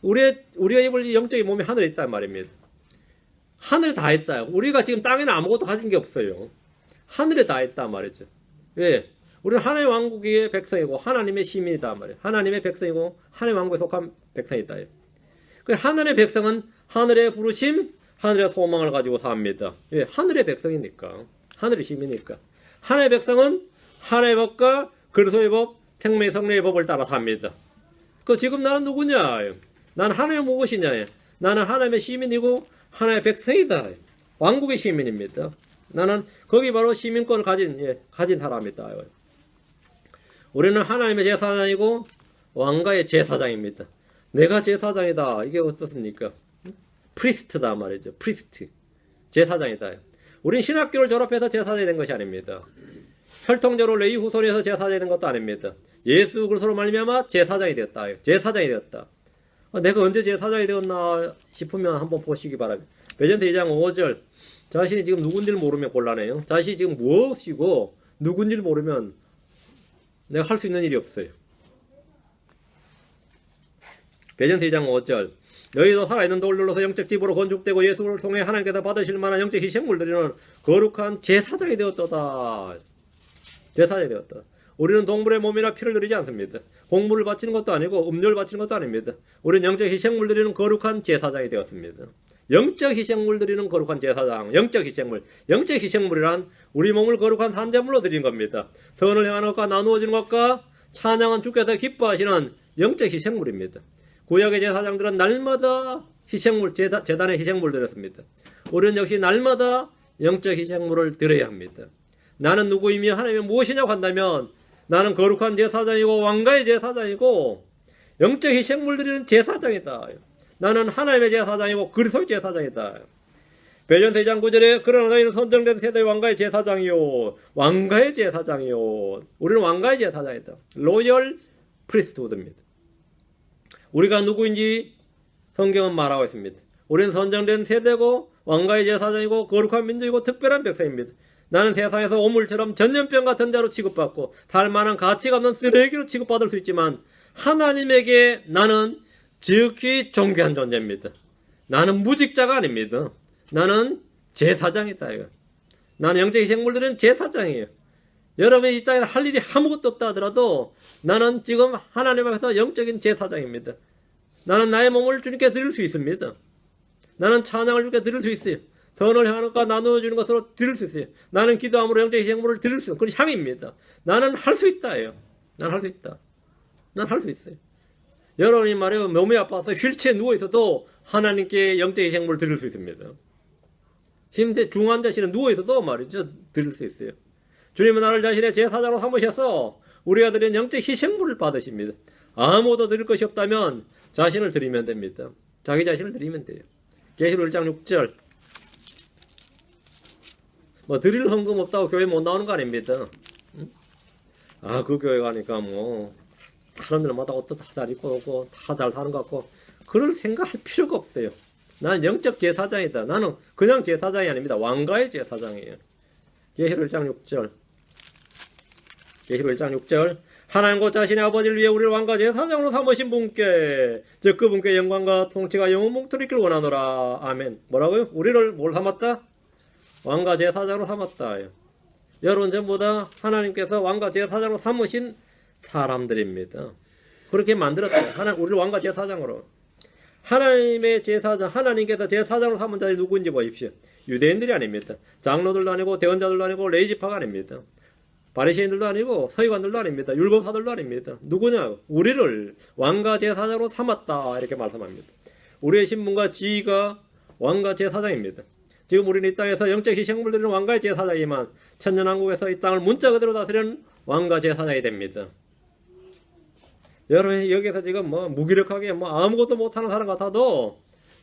우리가 입을 이 영적인 몸이 하늘에 있단 말입니다. 하늘에 다 있다. 우리가 지금 땅에는 아무것도 가진 게 없어요. 하늘에 다 있단 말이죠. 왜? 우리는 하나님의 왕국의 백성이고 하나님의 시민이다 말이에요. 하나님의 백성이고 하나님의 왕국에 속한 백성이다. 하늘의 백성은 하늘의 부르심, 하늘의 소망을 가지고 삽니다. 왜? 하늘의 백성이니까. 하늘의 시민이니까. 하나님의 백성은 하나님의 법과 그리스도의 법, 생명의 성령의 법을 따라 삽니다. 지금 나는 누구냐? 나는 하나님의 무엇이냐? 나는 하나님의 시민이고 하나님의 백성이다. 왕국의 시민입니다. 나는 거기 바로 시민권을 가진 사람이다. 우리는 하나님의 제사장이고 왕가의 제사장입니다. 내가 제사장이다. 이게 어떻습니까? 프리스트다 말이죠. 프리스트. 제사장이다. 우린 신학교를 졸업해서 제사장이 된 것이 아닙니다. 혈통적으로 레위 후손에서 제사장이 된 것도 아닙니다. 예수 그리스도로 말미암아 제사장이 되었다. 제사장이 되었다. 내가 언제 제사장이 되었나 싶으면 한번 보시기 바랍니다. 베전트 2장 5절. 자신이 지금 누군지를 모르면 곤란해요. 자신이 지금 무엇이고 누군지를 모르면 내가 할 수 있는 일이 없어요. 베전트 2장 5절. 너희도 살아있는 돌 눌러서 영적 집으로 건축되고 예수를 통해 하나님께서 받으실 만한 영적 희생물 드리는 거룩한 제사장이 되었다. 제사장이 되었다. 우리는 동물의 몸이나 피를 드리지 않습니다. 곡물을 바치는 것도 아니고 음료를 바치는 것도 아닙니다. 우리는 영적 희생물 드리는 거룩한 제사장이 되었습니다. 영적 희생물 드리는 거룩한 제사장, 영적 희생물. 영적 희생물이란 우리 몸을 거룩한 산재물로 드리는 겁니다. 선을 행하는 것과 나누어지는 것과 찬양은 주께서 기뻐하시는 영적 희생물입니다. 구약의 제사장들은 날마다 희생물, 제단의 희생물을 드렸습니다. 우리는 역시 날마다 영적 희생물을 드려야 합니다. 나는 누구이며 하나님이 무엇이냐고 한다면 나는 거룩한 제사장이고 왕가의 제사장이고 영적 희생물 드리는 제사장이다. 나는 하나님의 제사장이고 그리스도의 제사장이다. 베드로전서 2장 9절에 그러나 너희는 선정된 세대의 왕가의 제사장이요 왕가의 제사장이요. 우리는 왕가의 제사장이다. 로열 프리스트후드입니다. 우리가 누구인지 성경은 말하고 있습니다. 우리는 선정된 세대고 왕가의 제사장이고 거룩한 민족이고 특별한 백성입니다. 나는 세상에서 오물처럼 전염병 같은 자로 취급받고 살만한 가치가 없는 쓰레기로 취급받을 수 있지만 하나님에게 나는 지극히 존귀한 존재입니다. 나는 무직자가 아닙니다. 나는 제사장이다. 나는 영적 희생물들은 제사장이에요. 여러분이 이 땅에서 할 일이 아무것도 없다 하더라도 나는 지금 하나님 앞에서 영적인 제사장입니다. 나는 나의 몸을 주님께 드릴 수 있습니다. 나는 찬양을 주님께 드릴 수 있어요. 선을 행하는 것과 나누어주는 것으로 드릴 수 있어요. 나는 기도함으로 영적 희생물을 드릴 수 있어요. 그건 향입니다. 나는 할 수 있다예요. 나는 할 수 있다. 난 할 수 있어요. 여러분이 말해요. 몸이 아파서 휠체어에 누워있어도 하나님께 영적 희생물을 드릴 수 있습니다. 심지어 중환자실에 누워있어도 말이죠. 드릴 수 있어요. 주님은 나를 자신의 제사장으로 삼으셔서 우리가 드린 영적 희생물을 받으십니다. 아무도 드릴 것이 없다면 자신을 드리면 됩니다. 자기 자신을 드리면 돼요. 계시록 1장 6절. 뭐 드릴 헌금 없다고 교회 못 나오는 거 아닙니다. 응? 그 교회 가니까 뭐 사람들마다 옷도 다 잘 입고 오고 다 잘 사는 것 같고 그럴 생각할 필요가 없어요. 나는 영적 제사장이다. 나는 그냥 제사장이 아닙니다. 왕가의 제사장이에요. 계시록 1장 6절. 계시록 1장 6절 하나님 곧 자신의 아버지를 위해 우리를 왕과 제사장으로 삼으신 분께 즉 그분께 영광과 통치가 영원 뭉토리 있기를 원하노라. 아멘. 뭐라고요? 우리를 뭘 삼았다? 왕과 제사장으로 삼았다. 여러분 전부 다 하나님께서 왕과 제사장으로 삼으신 사람들입니다. 그렇게 만들었다. 우리를 왕과 제사장으로. 하나님의 제사장, 하나님께서 제사장으로 삼은 자들이 누구인지 보십시오. 유대인들이 아닙니다. 장로들도 아니고 대언자들도 아니고 레이지파가 아닙니다. 바리새인들도 아니고 서기관들도 아닙니다. 율법사들도 아닙니다. 누구냐? 우리를 왕과 제사장으로 삼았다. 이렇게 말씀합니다. 우리의 신분과 지위가 왕과 제사장입니다. 지금 우리는 이 땅에서 영적 희생물 드리는 왕과 제사장이지만 천년왕국에서 이 땅을 문자 그대로 다스리는 왕과 제사장이 됩니다. 여러분 여기서 지금 무기력하게 아무것도 못하는 사람 같아도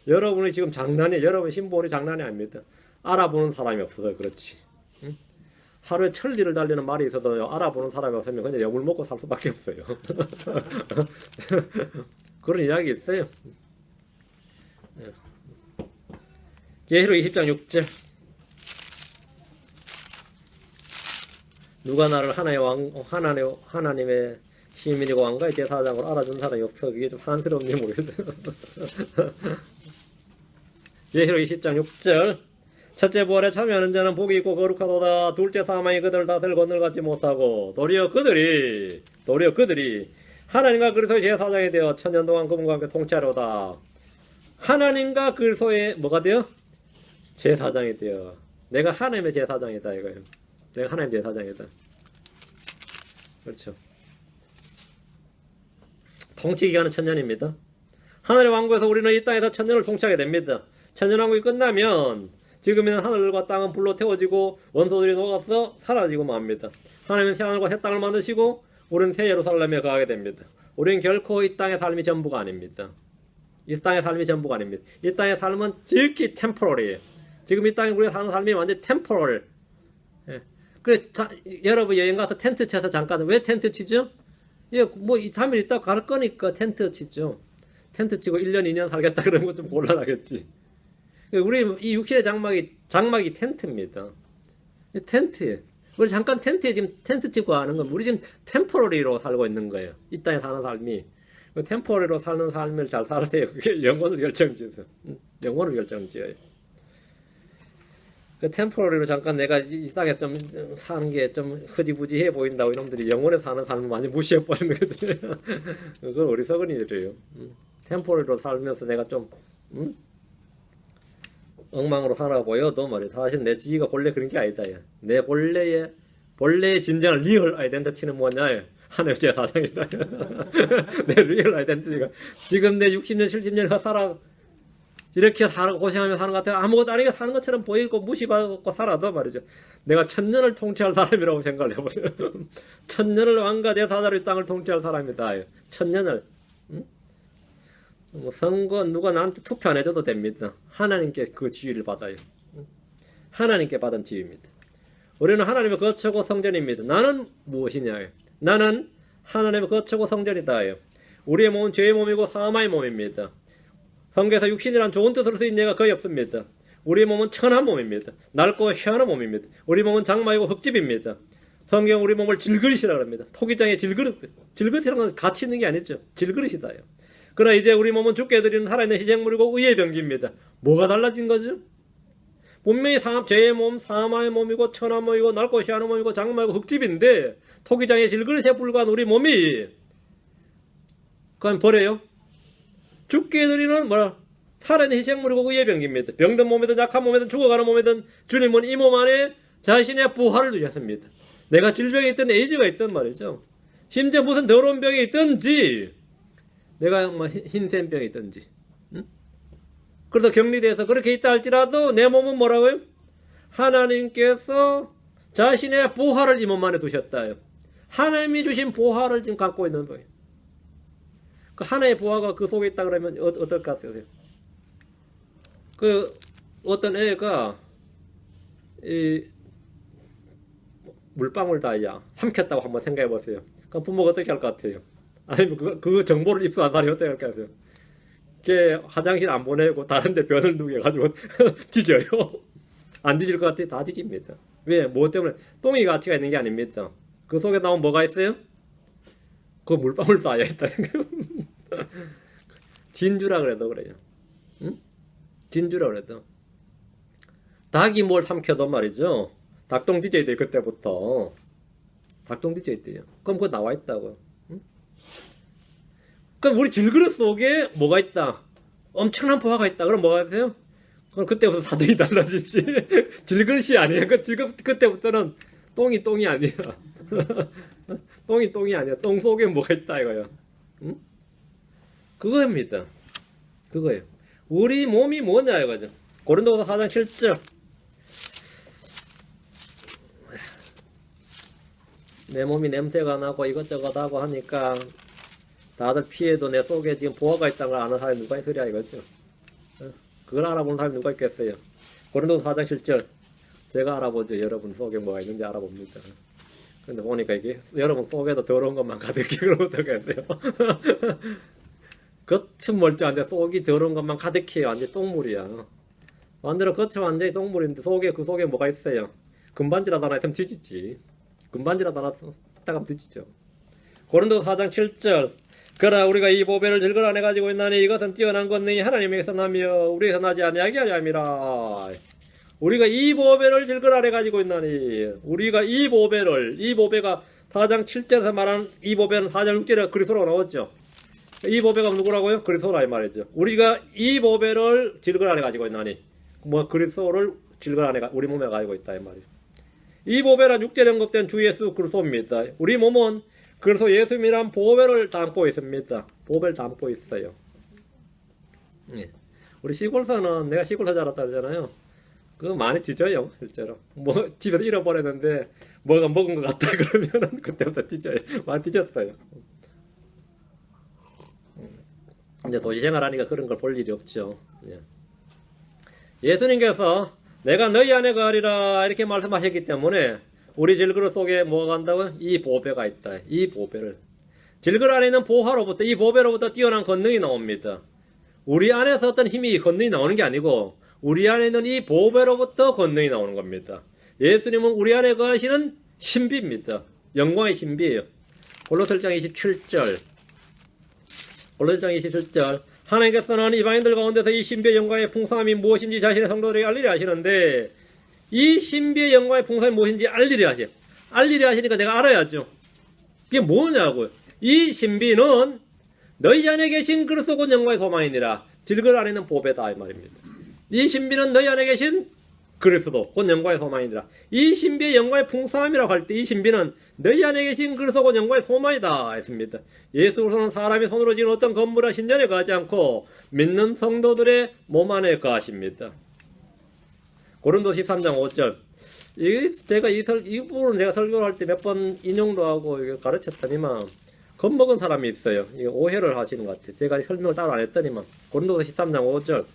여러분이 지금 장난이, 여러분 신분이 장난이 아닙니다. 알아보는 사람이 없어서 그렇지. 응? 하루에 1000리를 달리는 말이 있어도 알아보는 사람이 없으면 그냥 욕을 먹고 살 수밖에 없어요. 그런 이야기 있어요. 계시록 20장 6절 누가 나를 하나님의 시민이고 왕가의 제사장으로 알아준 사람이 없어. 그게 좀 한스러운지 모르겠어요. 계시록 20장 6절 첫째 부활에 참여하는 자는 복이 있고 거룩하도다. 둘째 사망이 그들 다스릴 권을 갖지 못하고 도리어 그들이 하나님과 그리스도의 제사장이 되어 천년 동안 그분과 함께 통치하려다. 하나님과 그리스도의 뭐가 되어? 제사장이 되어. 내가 하나님의 제사장이다 이거예요. 내가 하나님의 제사장이다. 그렇죠. 통치 기간은 천년입니다. 하늘의 왕국에서 우리는 이 땅에서 천년을 통치하게 됩니다. 천년왕국이 끝나면 지금은 하늘과 땅은 불로 태워지고 원소들이 녹아서 사라지고 맙니다. 하나님은 새 하늘과 새 땅을 만드시고 우리는 새 예루살렘에 가게 됩니다. 우리는 결코 이 땅의 삶이 전부가 아닙니다. 이 땅의 삶이 전부가 아닙니다. 이 땅의 삶은 지극히 템포럴이에요. 지금 이 땅에 우리가 사는 삶이 완전히 템포럴. 예. 여러분 여행 가서 텐트 쳐서 잠깐 왜 텐트 치죠? 예, 3일 있다 갈 거니까 텐트 치죠. 텐트 치고 1년 2년 살겠다 그러는 건 좀 곤란하겠지. 우리 이 육신의 장막이 텐트입니다. 텐트에 우리 잠깐 텐트에 지금 텐트 치고 하는 건 우리 지금 템포러리로 살고 있는 거예요. 이 땅에 사는 삶이 템포러리로 사는 삶을 잘 살으세요. 그게 영혼을 결정지어요. 영혼을 결정지어요. 템포러리로 잠깐 내가 이 땅에 좀 사는 게 좀 흐지부지해 보인다고 이놈들이 영혼에 사는 삶을 많이 무시해 버리는 거거든요. 그건 어리석은 일이에요. 템포러리로 살면서 내가 좀 엉망으로 살아보여도 말이야. 사실 내 지위가 본래 그런 게 아니다. 내 본래의 진정한 리얼 아이덴티티는 뭐냐? 하나님의 제사장이다. 내 리얼 아이덴티티가 지금 내 60년, 70년 살아 이렇게 고생하며 사는 것 같아요. 아무것도 아니게 사는 것처럼 보이고 무시받고 살아도 말이죠. 내가 천년을 통치할 사람이라고 생각을 해보세요. 천년을 왕과 제사장으로 이 땅을 통치할 사람이다. 천년을. 선거 누가 나한테 투표 안 해줘도 됩니다. 하나님께 그 지위를 받아요. 하나님께 받은 지위입니다. 우리는 하나님의 거처고 성전입니다. 나는 무엇이냐? 나는 하나님의 거처고 성전이다. 우리의 몸은 죄의 몸이고 사마의 몸입니다. 성경에서 육신이란 좋은 뜻으로 쓰인 예가 거의 없습니다. 우리의 몸은 천한 몸입니다. 낡고 희한한 몸입니다. 우리 몸은 장마이고 흙집입니다. 성경 우리 몸을 질그릇이라고 합니다. 토기장의 질그릇. 질그릇이라는 건 가치 있는 게 아니죠. 질그릇이다. 그러나 이제 우리 몸은 죽게 드리는 살아있는 희생물이고 의의 병기입니다. 뭐가 달라진 거죠? 분명히 죄의 몸, 사마의 몸이고 천한 몸이고 낡고 희한한 몸이고 장마이고 흙집인데 토기장의 질그릇에 불과한 우리 몸이 그건 버려요? 죽게 드리는 살아있는 희생물이고 의의 병기입니다. 병든 몸이든 약한 몸이든 죽어가는 몸이든 주님은 이 몸 안에 자신의 부활을 두셨습니다. 내가 질병이 있든 에이즈가 있든 말이죠. 심지어 무슨 더러운 병이 있든지 내가 흰센병이 있든지 그래서 격리돼서 그렇게 있다 할지라도 내 몸은 뭐라고요? 하나님께서 자신의 부활을 이 몸 안에 두셨다요. 하나님이 주신 부활을 지금 갖고 있는 거예요. 그 하나의 부활가 그 속에 있다 그러면 어떨 것 같으세요? 그 어떤 애가 이 물방울 다이아 삼켰다고 한번 생각해 보세요. 그럼 부모가 어떻게 할 것 같아요? 아니면 그 정보를 입수한 사람이 어떻게 할 것 같아요? 걔 화장실 안 보내고 다른 데 변을 누게 가지고 뒤져요. 안 뒤질 것 같아요? 다 뒤집니다. 왜? 뭐 때문에? 똥이 가치가 있는 게 아닙니다. 그 속에 나오면 뭐가 있어요? 그 물방울 쌓여있다. 진주라 그래도 그래요. 응? 진주라 그래도. 닭이 뭘 삼켜도 말이죠. 닭똥 뒤져야 돼, 그때부터. 닭똥 뒤져야 돼요. 그럼 그거 나와 있다고요. 응? 그럼 우리 질그릇 속에 뭐가 있다? 엄청난 포화가 있다. 그럼 뭐가 있어요? 그럼 그때부터 사정이 달라지지. 질그릇이 아니야. 그때부터는 똥이 아니야. 똥이 아니야. 똥 속에 뭐가 있다 이거야. 응? 그거입니다. 그거예요. 우리 몸이 뭐냐 이거죠. 고린도후서 4장 7절. 내 몸이 냄새가 나고 이것저것 하고 하니까 다들 피해도 내 속에 지금 보화가 있다는 걸 아는 사람이 누가 있으랴 이거죠. 그걸 알아보는 사람이 누가 있겠어요. 고린도후서 4장 7절. 제가 알아보죠. 여러분 속에 뭐가 있는지 알아봅니다. 근데 보니까 이게 여러분 속에도 더러운 것만 가득히 그러면 어떡해요. 겉은 멀쩡한데 속이 더러운 것만 가득히 완전 똥물이야. 완전 겉은 완전히 똥물인데 그 속에 뭐가 있어요. 금반지라도 하나 있으면 뒤집지. 금반지라도 하나 있다가면 뒤집죠. 고린도서 4장 7절. 그러나 우리가 이 보배를 질그러내 가지고 있나니 이것은 뛰어난 권능이 하나님에게서 나며 우리에서 나지 아니하게 하려 함이라. 우리가 이 보배를 질그러내 가지고 있나니 우리가 이 보배가 4장 7절에서 말하는 이 보배는 4장 6절에 그리스도로 나왔죠. 이 보배가 누구라고요? 그리스도라 이 말이죠. 우리가 이 보배를 질그러내 가지고 있나니 그리스도를 질그러내 우리 몸에 가지고 있다 이 말이죠. 이 보배란 6절에 언급된 주 예수 그리스도입니다. 우리 몸은 그래서 예수님이란 보배를 담고 있습니다. 보배를 담고 있어요. 예. 우리 시골사는 내가 시골사 자랐다 그러잖아요. 그거 많이 뒤져요, 실제로. 뭐 집에서 잃어버렸는데 뭐가 먹은 것 같다 그러면은 그때부터 뒤져요. 많이 뒤졌어요. 이제 도시 생활하니까 그런 걸 볼 일이 없죠. 예. 예수님께서 내가 너희 안에 거하리라 이렇게 말씀하셨기 때문에 우리 질그릇 속에 뭐가 간다고요? 이 보배가 있다. 이 보배를. 질그릇 안에 있는 보화로부터 이 보배로부터 뛰어난 권능이 나옵니다. 우리 안에서 어떤 힘이 권능이 나오는 게 아니고 우리 안에 있는 이 보배로부터 권능이 나오는 겁니다. 예수님은 우리 안에 거하시는 신비입니다. 영광의 신비예요. 골로새장 27절. 골로새장 27절. 하나님께서는 이방인들 가운데서 이 신비의 영광의 풍성함이 무엇인지 자신의 성도들에게 알리려 하시는데 이 신비의 영광의 풍성함이 무엇인지 알리려 하세요. 알리려 하시니까 내가 알아야죠. 그게 뭐냐고요. 이 신비는 너희 안에 계신 그리스도 곧 영광의 소망이니라. 질그릇 안에 있는 보배다 이 말입니다. 이 신비는 너희 안에 계신 그리스도 곧 영광의 소망이니라. 이 신비의 영광의 풍성함이라고 할 때 이 신비는 너희 안에 계신 그리스도 곧 영광의 소망이다 했습니다. 예수 그리스도는 사람이 손으로 지은 어떤 건물과 신전에 거하지 않고 믿는 성도들의 몸 안에 거하십니다. 고린도서 13장 5절. 이 부분은 제가 설교를 할 때 몇 번 인용도 하고 가르쳤더니만 겁먹은 사람이 있어요. 오해를 하시는 것 같아요. 제가 설명을 따로 안 했더니만. 고린도서 13장 5절.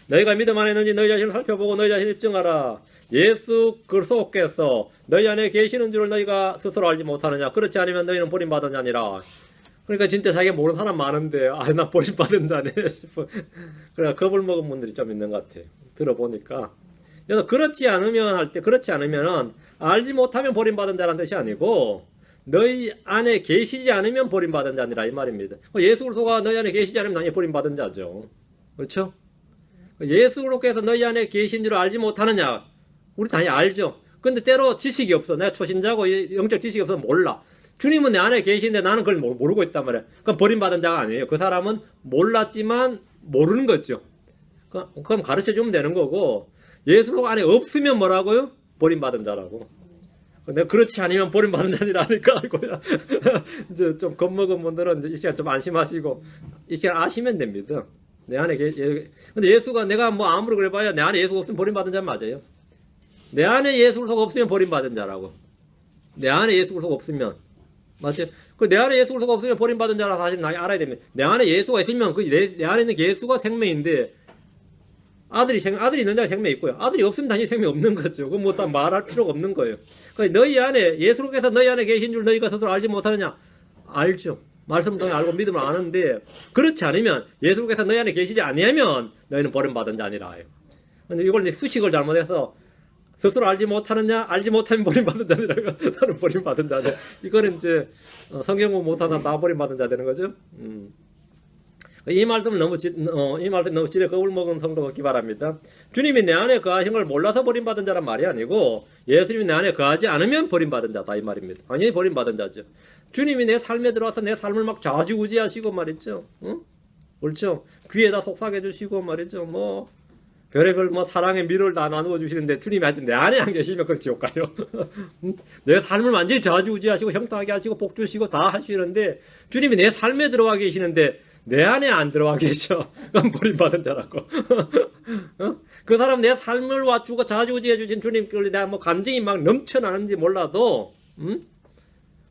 너희가 믿음 안에 있는지 너희 자신을 살펴보고 너희 자신을 입증하라. 예수 그리스도께서 너희 안에 계시는 줄을 너희가 스스로 알지 못하느냐. 그렇지 않으면 너희는 버림받은 자니라. 그러니까 진짜 자기가 모르는 사람 많은데 나 버림받은 자네 싶어. 그러니까 겁을 먹은 분들이 좀 있는 것 같아요. 들어보니까. 그래서 그렇지 않으면 할 때 그렇지 않으면은 알지 못하면 버림받은 자라는 뜻이 아니고 너희 안에 계시지 않으면 버림받은 자니라 이 말입니다. 예수 그리스도가 너희 안에 계시지 않으면 당연히 버림받은 자죠. 그렇죠? 예수 그리스도께서 너희 안에 계신 줄 알지 못하느냐? 우리 당연히 알죠. 근데 때로 지식이 없어. 내가 초신자고 영적 지식이 없어서 몰라. 주님은 내 안에 계시는데 나는 그걸 모르고 있단 말이야. 그럼 버림받은 자가 아니에요. 그 사람은 몰랐지만 모르는 거죠. 그럼 가르쳐주면 되는 거고 예수 안에 없으면 뭐라고요? 버림받은 자라고. 내가 그렇지 않으면 버림받은 자니라 하니까 아이고야. 이제 좀 겁먹은 분들은 이제 이 시간 좀 안심하시고 이 시간 아시면 됩니다. 내 안에 근데 예수가 내가 뭐 아무리 그래봐야 내 안에 예수가 없으면 버림받은 자 맞아요. 내 안에 예수 그리스도가 없으면 버림받은 자라고. 내 안에 예수 그리스도가 없으면 맞죠? 내 안에 예수 그리스도가 없으면 버림받은 자라 사실 나 알아야 됩니다. 내 안에 예수가 있으면 내 안에 있는 예수가 생명인데 아들이 있는 자가 생명이 있고요. 아들이 없으면 당연히 생명이 없는 거죠. 그건 뭐 다 말할 필요가 없는 거예요. 그러니까 너희 안에 예수께서 너희 안에 계신 줄 너희가 스스로 알지 못하느냐? 알죠. 말씀 통해 알고 믿음을 아는데 그렇지 않으면 예수께서 너희 안에 계시지 아니하면 너희는 버림받은 자 아니라 해요. 근데 이걸 수식을 잘못해서 스스로 알지 못하느냐? 알지 못하면 버림받은 자들이라고. 나는 버림받은 자들. 이거는 이제 성경 공부 못하다 나 버림받은 자 되는 거죠. 이 말씀 너무 지레 겁을 먹은 성도 없기 바랍니다. 주님이 내 안에 거하신 걸 몰라서 버림받은 자란 말이 아니고 예수님이 내 안에 거하지 않으면 버림받은 자다 이 말입니다. 당연히 버림받은 자죠. 주님이 내 삶에 들어와서 내 삶을 막 좌지우지하시고 말이죠. 응? 그렇죠. 귀에다 속삭여 주시고 말이죠. 뭐 별의별 뭐 사랑의 미를 다 나누어 주시는데 주님이 하여튼 내 안에 안 계시면 그건 지옥 가요. 내 삶을 완전히 좌지우지하시고 형통하게 하시고 복 주시고 다 하시는데 주님이 내 삶에 들어와 계시는데 내 안에 안 들어와 계셔. 그건 버림받은 자라고. 그 사람 내 삶을 와주고 좌지우지해 주신 주님께 내가 뭐 감정이 막 넘쳐나는지 몰라도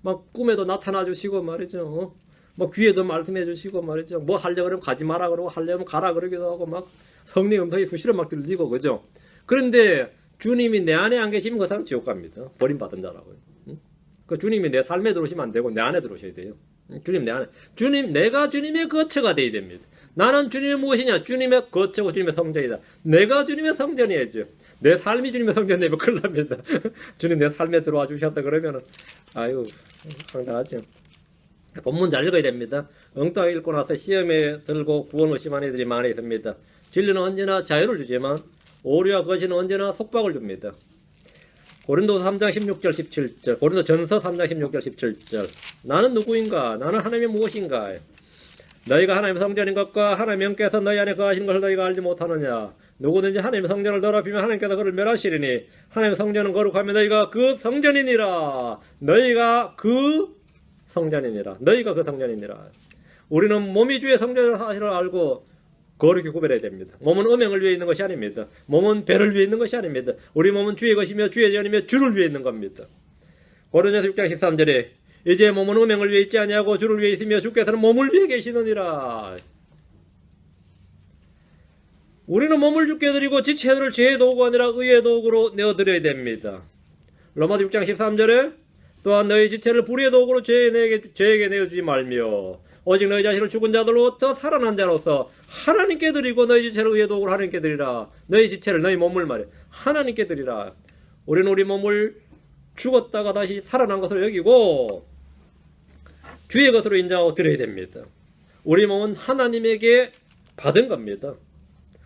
막 꿈에도 나타나 주시고 말이죠. 뭐 귀에도 말씀해 주시고 말이죠. 뭐 하려고 그러면 가지 마라 그러고 하려면 가라 그러기도 하고 막 성령 음성이 수시로 막 들리고 그죠. 그런데 주님이 내 안에 안 계시면 그 사람 지옥 갑니다. 버림받은 자라고요. 그 주님이 내 삶에 들어오시면 안 되고 내 안에 들어오셔야 돼요. 주님 내 안에. 내가 주님의 거처가 되어야 됩니다. 나는 주님이 무엇이냐? 주님의 거처고 주님의 성전이다. 내가 주님의 성전이야죠. 내 삶이 주님의 성전이면 큰일 납니다. 주님 내 삶에 들어와 주셨다 그러면은 아유 황당하죠. 본문 잘 읽어야 됩니다. 엉뚱하게 읽고 나서 시험에 들고 구원 의심하는 애들이 많이 있습니다. 진리는 언제나 자유를 주지만 오류와 거짓은 언제나 속박을 줍니다. 고린도서 3장 16절 17절 고린도 전서 3장 16절 17절 나는 누구인가? 나는 하나님의 무엇인가? 너희가 하나님의 성전인 것과 하나님의 영께서 너희 안에 거하시는 것을 너희가 알지 못하느냐? 누구든지 하나님의 성전을 더럽히면 하나님께서 그를 멸하시리니 하나님의 성전은 거룩하며 너희가 그 성전이니라. 너희가 그 성전이니라. 너희가 그 성전이니라. 우리는 몸이 주의 성전을 사실을 알고 거룩히 구별해야 됩니다. 몸은 음행을 위해 있는 것이 아닙니다. 몸은 배를 위해 있는 것이 아닙니다. 우리 몸은 주의 것이며 주의 전이며 주를 위해 있는 겁니다. 고린도서 6장 13절에 이제 몸은 음행을 위해 있지 아니하고 주를 위해 있으며 주께서는 몸을 위해 계시느니라. 우리는 몸을 주께 드리고 지체들을 죄의 도구가 아니라 의의 도구로 내어드려야 됩니다. 로마서 6장 13절에 또한 너희 지체를 불의의 도구로 죄에게 내어주지 말며 오직 너희 자신을 죽은 자들로부터 살아난 자로서 하나님께 드리고 너희 지체를 의의 도구로 하나님께 드리라. 너희 지체를 너희 몸을 말해 하나님께 드리라. 우리는 우리 몸을 죽었다가 다시 살아난 것으로 여기고 주의 것으로 인정하고 드려야 됩니다. 우리 몸은 하나님에게 받은 겁니다.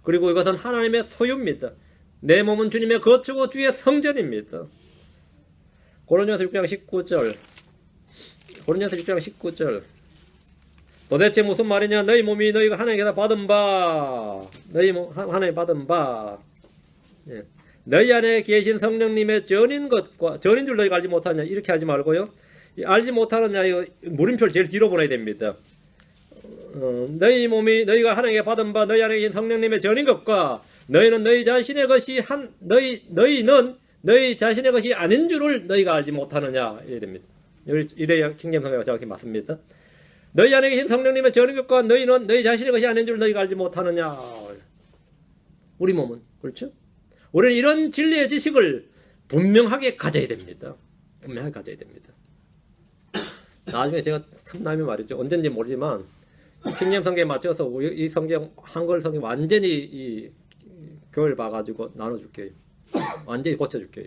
그리고 이것은 하나님의 소유입니다. 내 몸은 주님의 거처고 주의 성전입니다. 고린도서 6장 19절 고린도서 6장 19절 도대체 무슨 말이냐? 너희 몸이 너희가 하나님께서 받은 바 너희 몸 하나님 받은 바 예. 너희 안에 계신 성령님의 전인 것과 전인 줄 너희가 알지 못하느냐? 이렇게 하지 말고요. 알지 못하느냐 이거 물음표를 제일 뒤로 보내야 됩니다. 너희 몸이 너희가 하나님께 받은 바 너희 안에 계신 성령님의 전인 것과 너희는 너희 자신의 것이 너희는 너희 자신의 것이 아닌 줄을 너희가 알지 못하느냐 이래야 됩니다. 이래야 킹제임 성경이 정확히 맞습니다. 너희 안에 계신 성령님의 전인 것과 너희는 너희 자신의 것이 아닌 줄 너희가 알지 못하느냐. 우리 몸은 그렇죠? 우리는 이런 진리의 지식을 분명하게 가져야 됩니다. 분명하게 가져야 됩니다. 나중에 제가 참남이 말이죠. 언젠지 모르지만 킹제임 성경에 맞춰서 이 성경 한글 성경 완전히 이 교회를 봐가지고 나눠줄게요. 완전히 고쳐줄게요.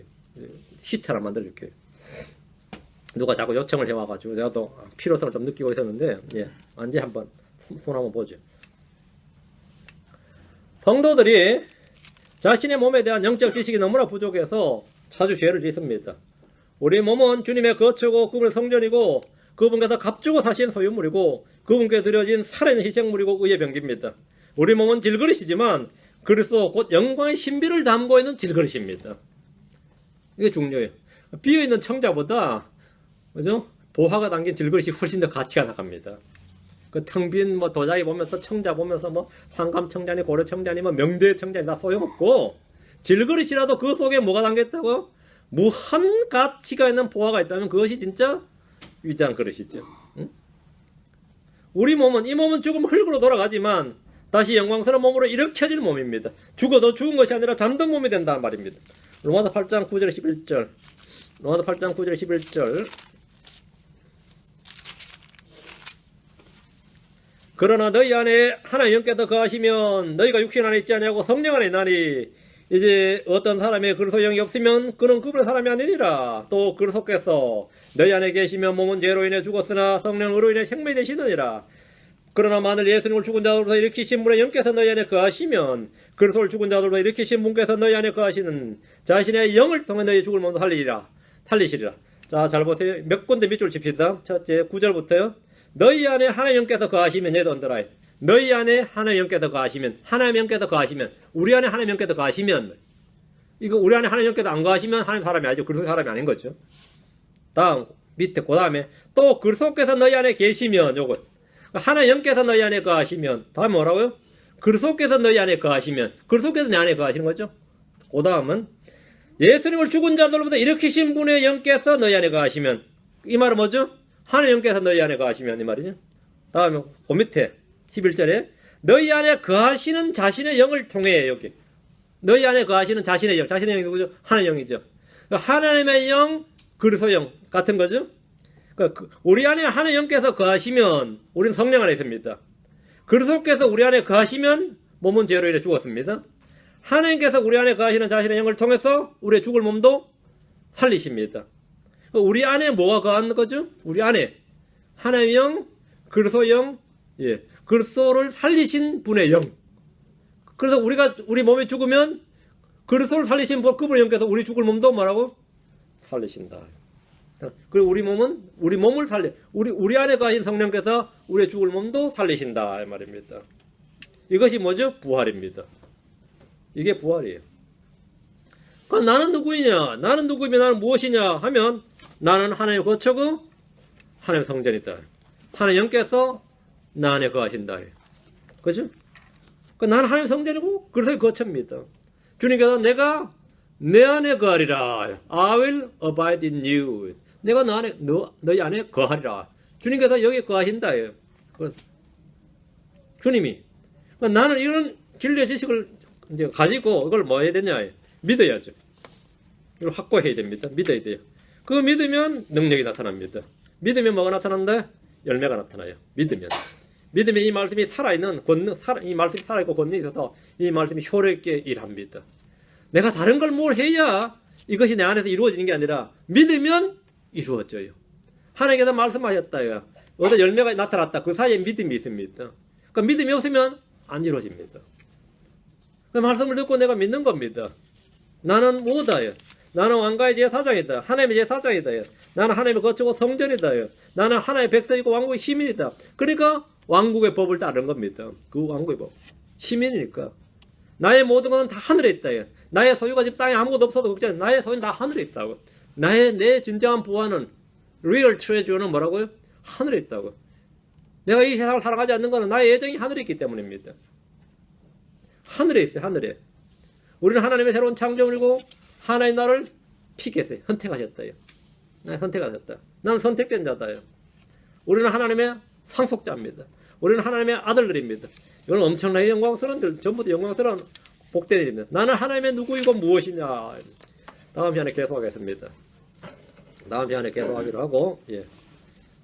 시트를 만들어줄게요. 누가 자꾸 요청을 해와가지고 제가 또 필요성을 좀 느끼고 있었는데 완전히 한번 손 한번 보죠. 성도들이 자신의 몸에 대한 영적 지식이 너무나 부족해서 자주 죄를 짓습니다. 우리 몸은 주님의 거처고 그분의 성전이고 그분께서 값주고 사신 소유물이고 그분께 드려진 살아있는 희생물이고 의의 병기입니다. 우리 몸은 질그릇이지만 그리스도 곧 영광의 신비를 담고 있는 질그릇입니다. 이게 중요해요. 비어있는 청자보다 그죠? 보화가 담긴 질그릇이 훨씬 더 가치가 나갑니다. 그 텅 빈 뭐 도자기 보면서 청자 보면서 뭐 상감 청자니 고려 청자니 뭐 명대 청자니 다 소용없고 질그릇이라도 그 속에 뭐가 담겼다고? 무한 가치가 있는 보화가 있다면 그것이 진짜 위대한 그릇이죠. 응? 우리 몸은 이 몸은 죽으면 흙으로 돌아가지만 다시 영광스러운 몸으로 일으켜질 몸입니다. 죽어도 죽은 것이 아니라 잠든 몸이 된다는 말입니다. 로마서 8장 9절 11절 로마서 8장 9절 11절 그러나 너희 안에 하나님 영께서 거하시면 너희가 육신 안에 있지 아니하고 성령 안에 있나니 이제 어떤 사람의 그리스도 영이 없으면 그는 그분의 사람이 아니니라. 또 그리스도께서 너희 안에 계시면 몸은 죄로 인해 죽었으나 성령은 의로 인해 생명이 되시느니라. 그러나 만일 예수님을 죽은 자들로부터 일으키신 분의 영께서 너희 안에 거하시면 그리스도를 죽은 자들로부터 일으키신 분께서 너희 안에 거하시는 자신의 영을 통해 너희 죽을 몸도 살리시리라. 자, 잘 보세요. 몇 군데 밑줄 칩시다. 첫째 9절부터요. 너희 안에 하나님의 영께서 거하시면 얘도 언더라인. 너희 안에 하나님의 영께서 거하시면, 하나님의 영께서 거하시면, 우리 안에 하나님의 영께서 거하시면, 이거 우리 안에 하나님의 영께서 안 거하시면 하나님 사람이 아니죠. 그리스도 사람이 아닌 거죠. 다음 밑에 그 다음에 또 그리스도께서 너희 안에 계시면, 요거 하나님의 영께서 너희 안에 거하시면, 다음 뭐라고요? 그리스도께서 너희 안에 거하시면, 그리스도께서 내 안에 거하시는 거죠. 그 다음은 예수님을 죽은 자들로부터 일으키신 분의 영께서 너희 안에 거하시면, 이 말은 뭐죠? 하나님의 영께서 너희 안에 거하시면 이 말이죠. 다음에 그 밑에 11절에 너희 안에 거하시는 자신의 영을 통해, 여기 너희 안에 거하시는 자신의 영, 자신의 영이 누구죠? 하나님의 영이죠. 하나님의 영, 그리스도 영 같은 거죠. 우리 안에 하나님의 영께서 거하시면 우리는 성령 안에 있습니다. 그리스도께서 우리 안에 거하시면 몸은 죄로 인해 죽었습니다. 하나님께서 우리 안에 거하시는 자신의 영을 통해서 우리의 죽을 몸도 살리십니다. 우리 안에 뭐가 거하는 거죠? 우리 안에 하나님의 영, 그리스도 영, 예, 그리스도를 살리신 분의 영. 그래서 우리 몸이 죽으면 그리스도를 살리신 분, 그분의 영께서 우리 죽을 몸도 뭐라고? 살리신다. 그리고 우리 몸을 우리 안에 거하신 성령께서 우리의 죽을 몸도 살리신다 이 말입니다. 이것이 뭐죠? 부활입니다. 이게 부활이에요. 그럼 나는 누구이냐? 나는 누구이며 나는 무엇이냐 하면 나는 하나님의 거처고 하나님의 성전이다. 하나님의 영께서 나 안에 거하신다. 그죠? 나는 하나님의 성전이고 그래서 거처입니다. 주님께서 내가 내 안에 거하리라. I will abide in you. 내가 너희 안에 거하리라. 주님께서 여기 거하신다. 주님이. 나는 이런 진리의 지식을 이제 가지고 이걸 뭐 해야 되냐? 믿어야죠. 이걸 확고해야 됩니다. 믿어야 돼요. 그거 믿으면 능력이 나타납니다. 믿으면 뭐가 나타난다? 열매가 나타나요. 믿으면 이 말씀이 살아있는 권능, 이 말씀이 살아있고 권능이 있어서 이 말씀이 효력있게 일합니다. 내가 다른 걸 뭘 해야 이것이 내 안에서 이루어지는 게 아니라 믿으면 이루어져요. 하나님께서 말씀하셨다. 어떤 열매가 나타났다. 그 사이에 믿음이 있습니다. 그러니까 믿음이 없으면 안 이루어집니다. 그 말씀을 듣고 내가 믿는 겁니다. 나는 뭐다? 나는 왕가의 제사장이다. 하나님의 제사장이다. 나는 하나님의 거처고 성전이다. 나는 하나님의 백성이고 왕국의 시민이다. 그러니까 왕국의 법을 따르는 겁니다. 그 왕국의 법. 시민이니까. 나의 모든 것은 다 하늘에 있다. 나의 소유가 지금 땅에 아무것도 없어도 걱정. 나의 소유는 다 하늘에 있다고. 내 진정한 보화는 real treasure는 뭐라고요? 하늘에 있다고. 내가 이 세상을 살아가지 않는 것은 나의 예정이 하늘에 있기 때문입니다. 하늘에 있어요. 하늘에. 우리는 하나님의 새로운 창조물이고 하나님 나를 픽했어요. 선택하셨다. 선택하셨다. 나는 선택된 자다. 우리는 하나님의 상속자입니다. 우리는 하나님의 아들들입니다. 이건 엄청나게 영광스러운 전부 다 영광스러운 복된 일입니다. 나는 하나님의 누구이고 무엇이냐. 다음 시간에 계속하겠습니다. 다음 시간에 계속하기로 하고, 예.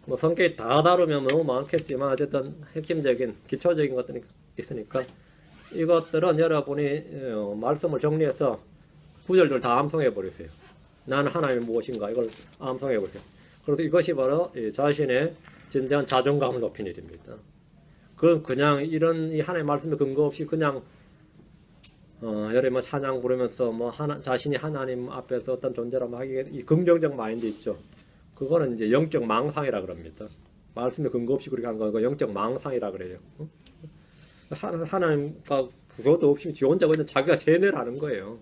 뭐 성격이 다 다루면 너무 많겠지만 어쨌든 핵심적인 기초적인 것들이 있으니까 이것들은 여러분이 말씀을 정리해서 구절들 다 암송해 버리세요. 나는 하나님이 무엇인가 이걸 암송해 보세요. 그래서 이것이 바로 자신의 진정한 자존감을 높이는 일입니다. 그냥 이런 이 하나님의 말씀에 근거 없이 그냥 여러분 찬양 부르면서 자신이 하나님 앞에서 어떤 존재라고 하기에 이 긍정적 마인드 있죠. 그거는 이제 영적 망상이라 그럽니다. 말씀에 근거 없이 그렇게 하는 거 영적 망상이라 그래요. 하나님과 구조도 없이 지 혼자 그냥 자기가 세뇌를 하는 거예요.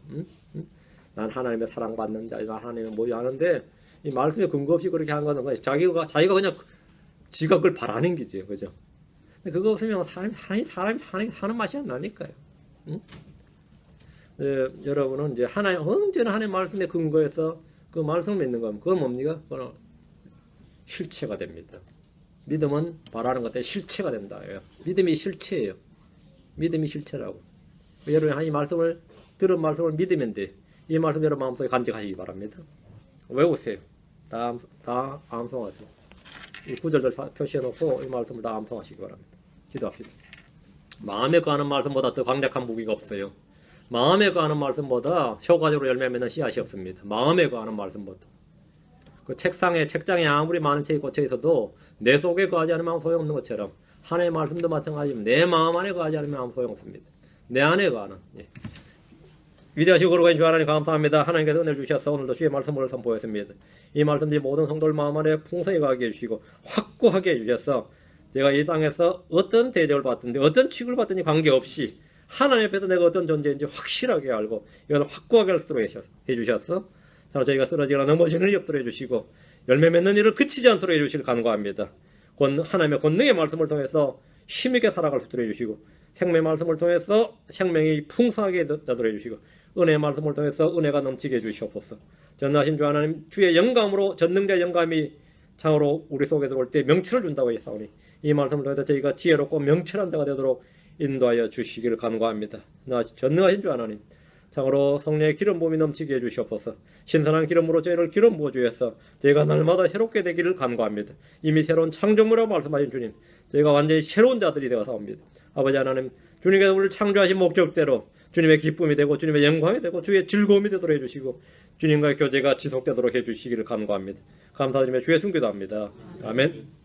난 하나님의 사랑받는 자이다. 하나님은 뭐지 하는데 이 말씀에 근거 없이 그렇게 하는 거는 자기가 그냥 지가 그걸 바라는 거지, 그죠? 근데 그거 없으면 사람이 사는 맛이 안 나니까요. 여러분은 이제 언제나 하나님 말씀에 근거해서 그 말씀을 믿는 겁니다. 그건 뭡니까? 그건 실체가 됩니다. 믿음은 바라는 것 때문에 실체가 된다. 믿음이 실체예요. 믿음이 실체라고. 여러분이 이 말씀을 들은 말씀을 믿으면 돼. 이 말씀 여러분 마음속에 간직하시기 바랍니다. 외우세요. 다 암송하세요. 이 구절들 표시해놓고 이 말씀을 다 암송하시기 바랍니다. 기도합시다. 마음에 거하는 말씀보다 더 강력한 무기가 없어요. 마음에 거하는 말씀보다 효과적으로 열매 맺는 씨앗이 없습니다. 마음에 거하는 말씀보다. 그 책장에 아무리 많은 책이 꽂혀 있어도 내 속에 거하지 않으면 소용없는 것처럼 하나님의 말씀도 마찬가지입니다. 내 마음 안에 거하지 않으면 아무 소용없습니다. 내 안에 거하는. 예. 위대하시고 거룩하신 주 하나님 감사합니다. 하나님께서 은혜를 주셔서 오늘도 주의 말씀을 선포했습니다. 이 말씀들이 모든 성도들 마음 안에 풍성히 거하게 해주시고 확고하게 해주셔서 제가 이 땅에서 어떤 대접을 받든지 어떤 취급을 받든지 관계없이 하나님 앞에서 내가 어떤 존재인지 확실하게 알고 이것을 확고하게 할 수 있도록 해주셔서 저희가 쓰러지거나 넘어지는 일이 없도록 해주시고 열매 맺는 일을 그치지 않도록 해주시길 간구합니다. 하나님의 권능의 말씀을 통해서 힘있게 살아갈 수 있도록 해주시고 생명의 말씀을 통해서 생명이 풍성하게 나도록 해주시고 은혜의 말씀을 통해서 은혜가 넘치게 해주시옵소서. 전능하신 주 하나님 주의 영감으로 전능자의 영감이 참으로 우리 속에 들어올 때 명철을 준다고 했사오니 이 말씀을 통해서 저희가 지혜롭고 명철한 자가 되도록 인도하여 주시기를 간구합니다. 전능하신 주 하나님 참으로 성령의 기름 부음이 넘치게 해주시옵소서. 신선한 기름으로 저희를 기름 부어주셔서 저희가 날마다 새롭게 되기를 간구합니다. 이미 새로운 창조물이라고 말씀하신 주님 저희가 완전히 새로운 자들이 되어서옵니다. 아버지 하나님 주님께서 우리를 창조하신 목적대로 주님의 기쁨이 되고 주님의 영광이 되고 주의 즐거움이 되도록 해주시고 주님과의 교제가 지속되도록 해주시기를 간구합니다. 감사드리며 주의 순교도 합니다. 아멘.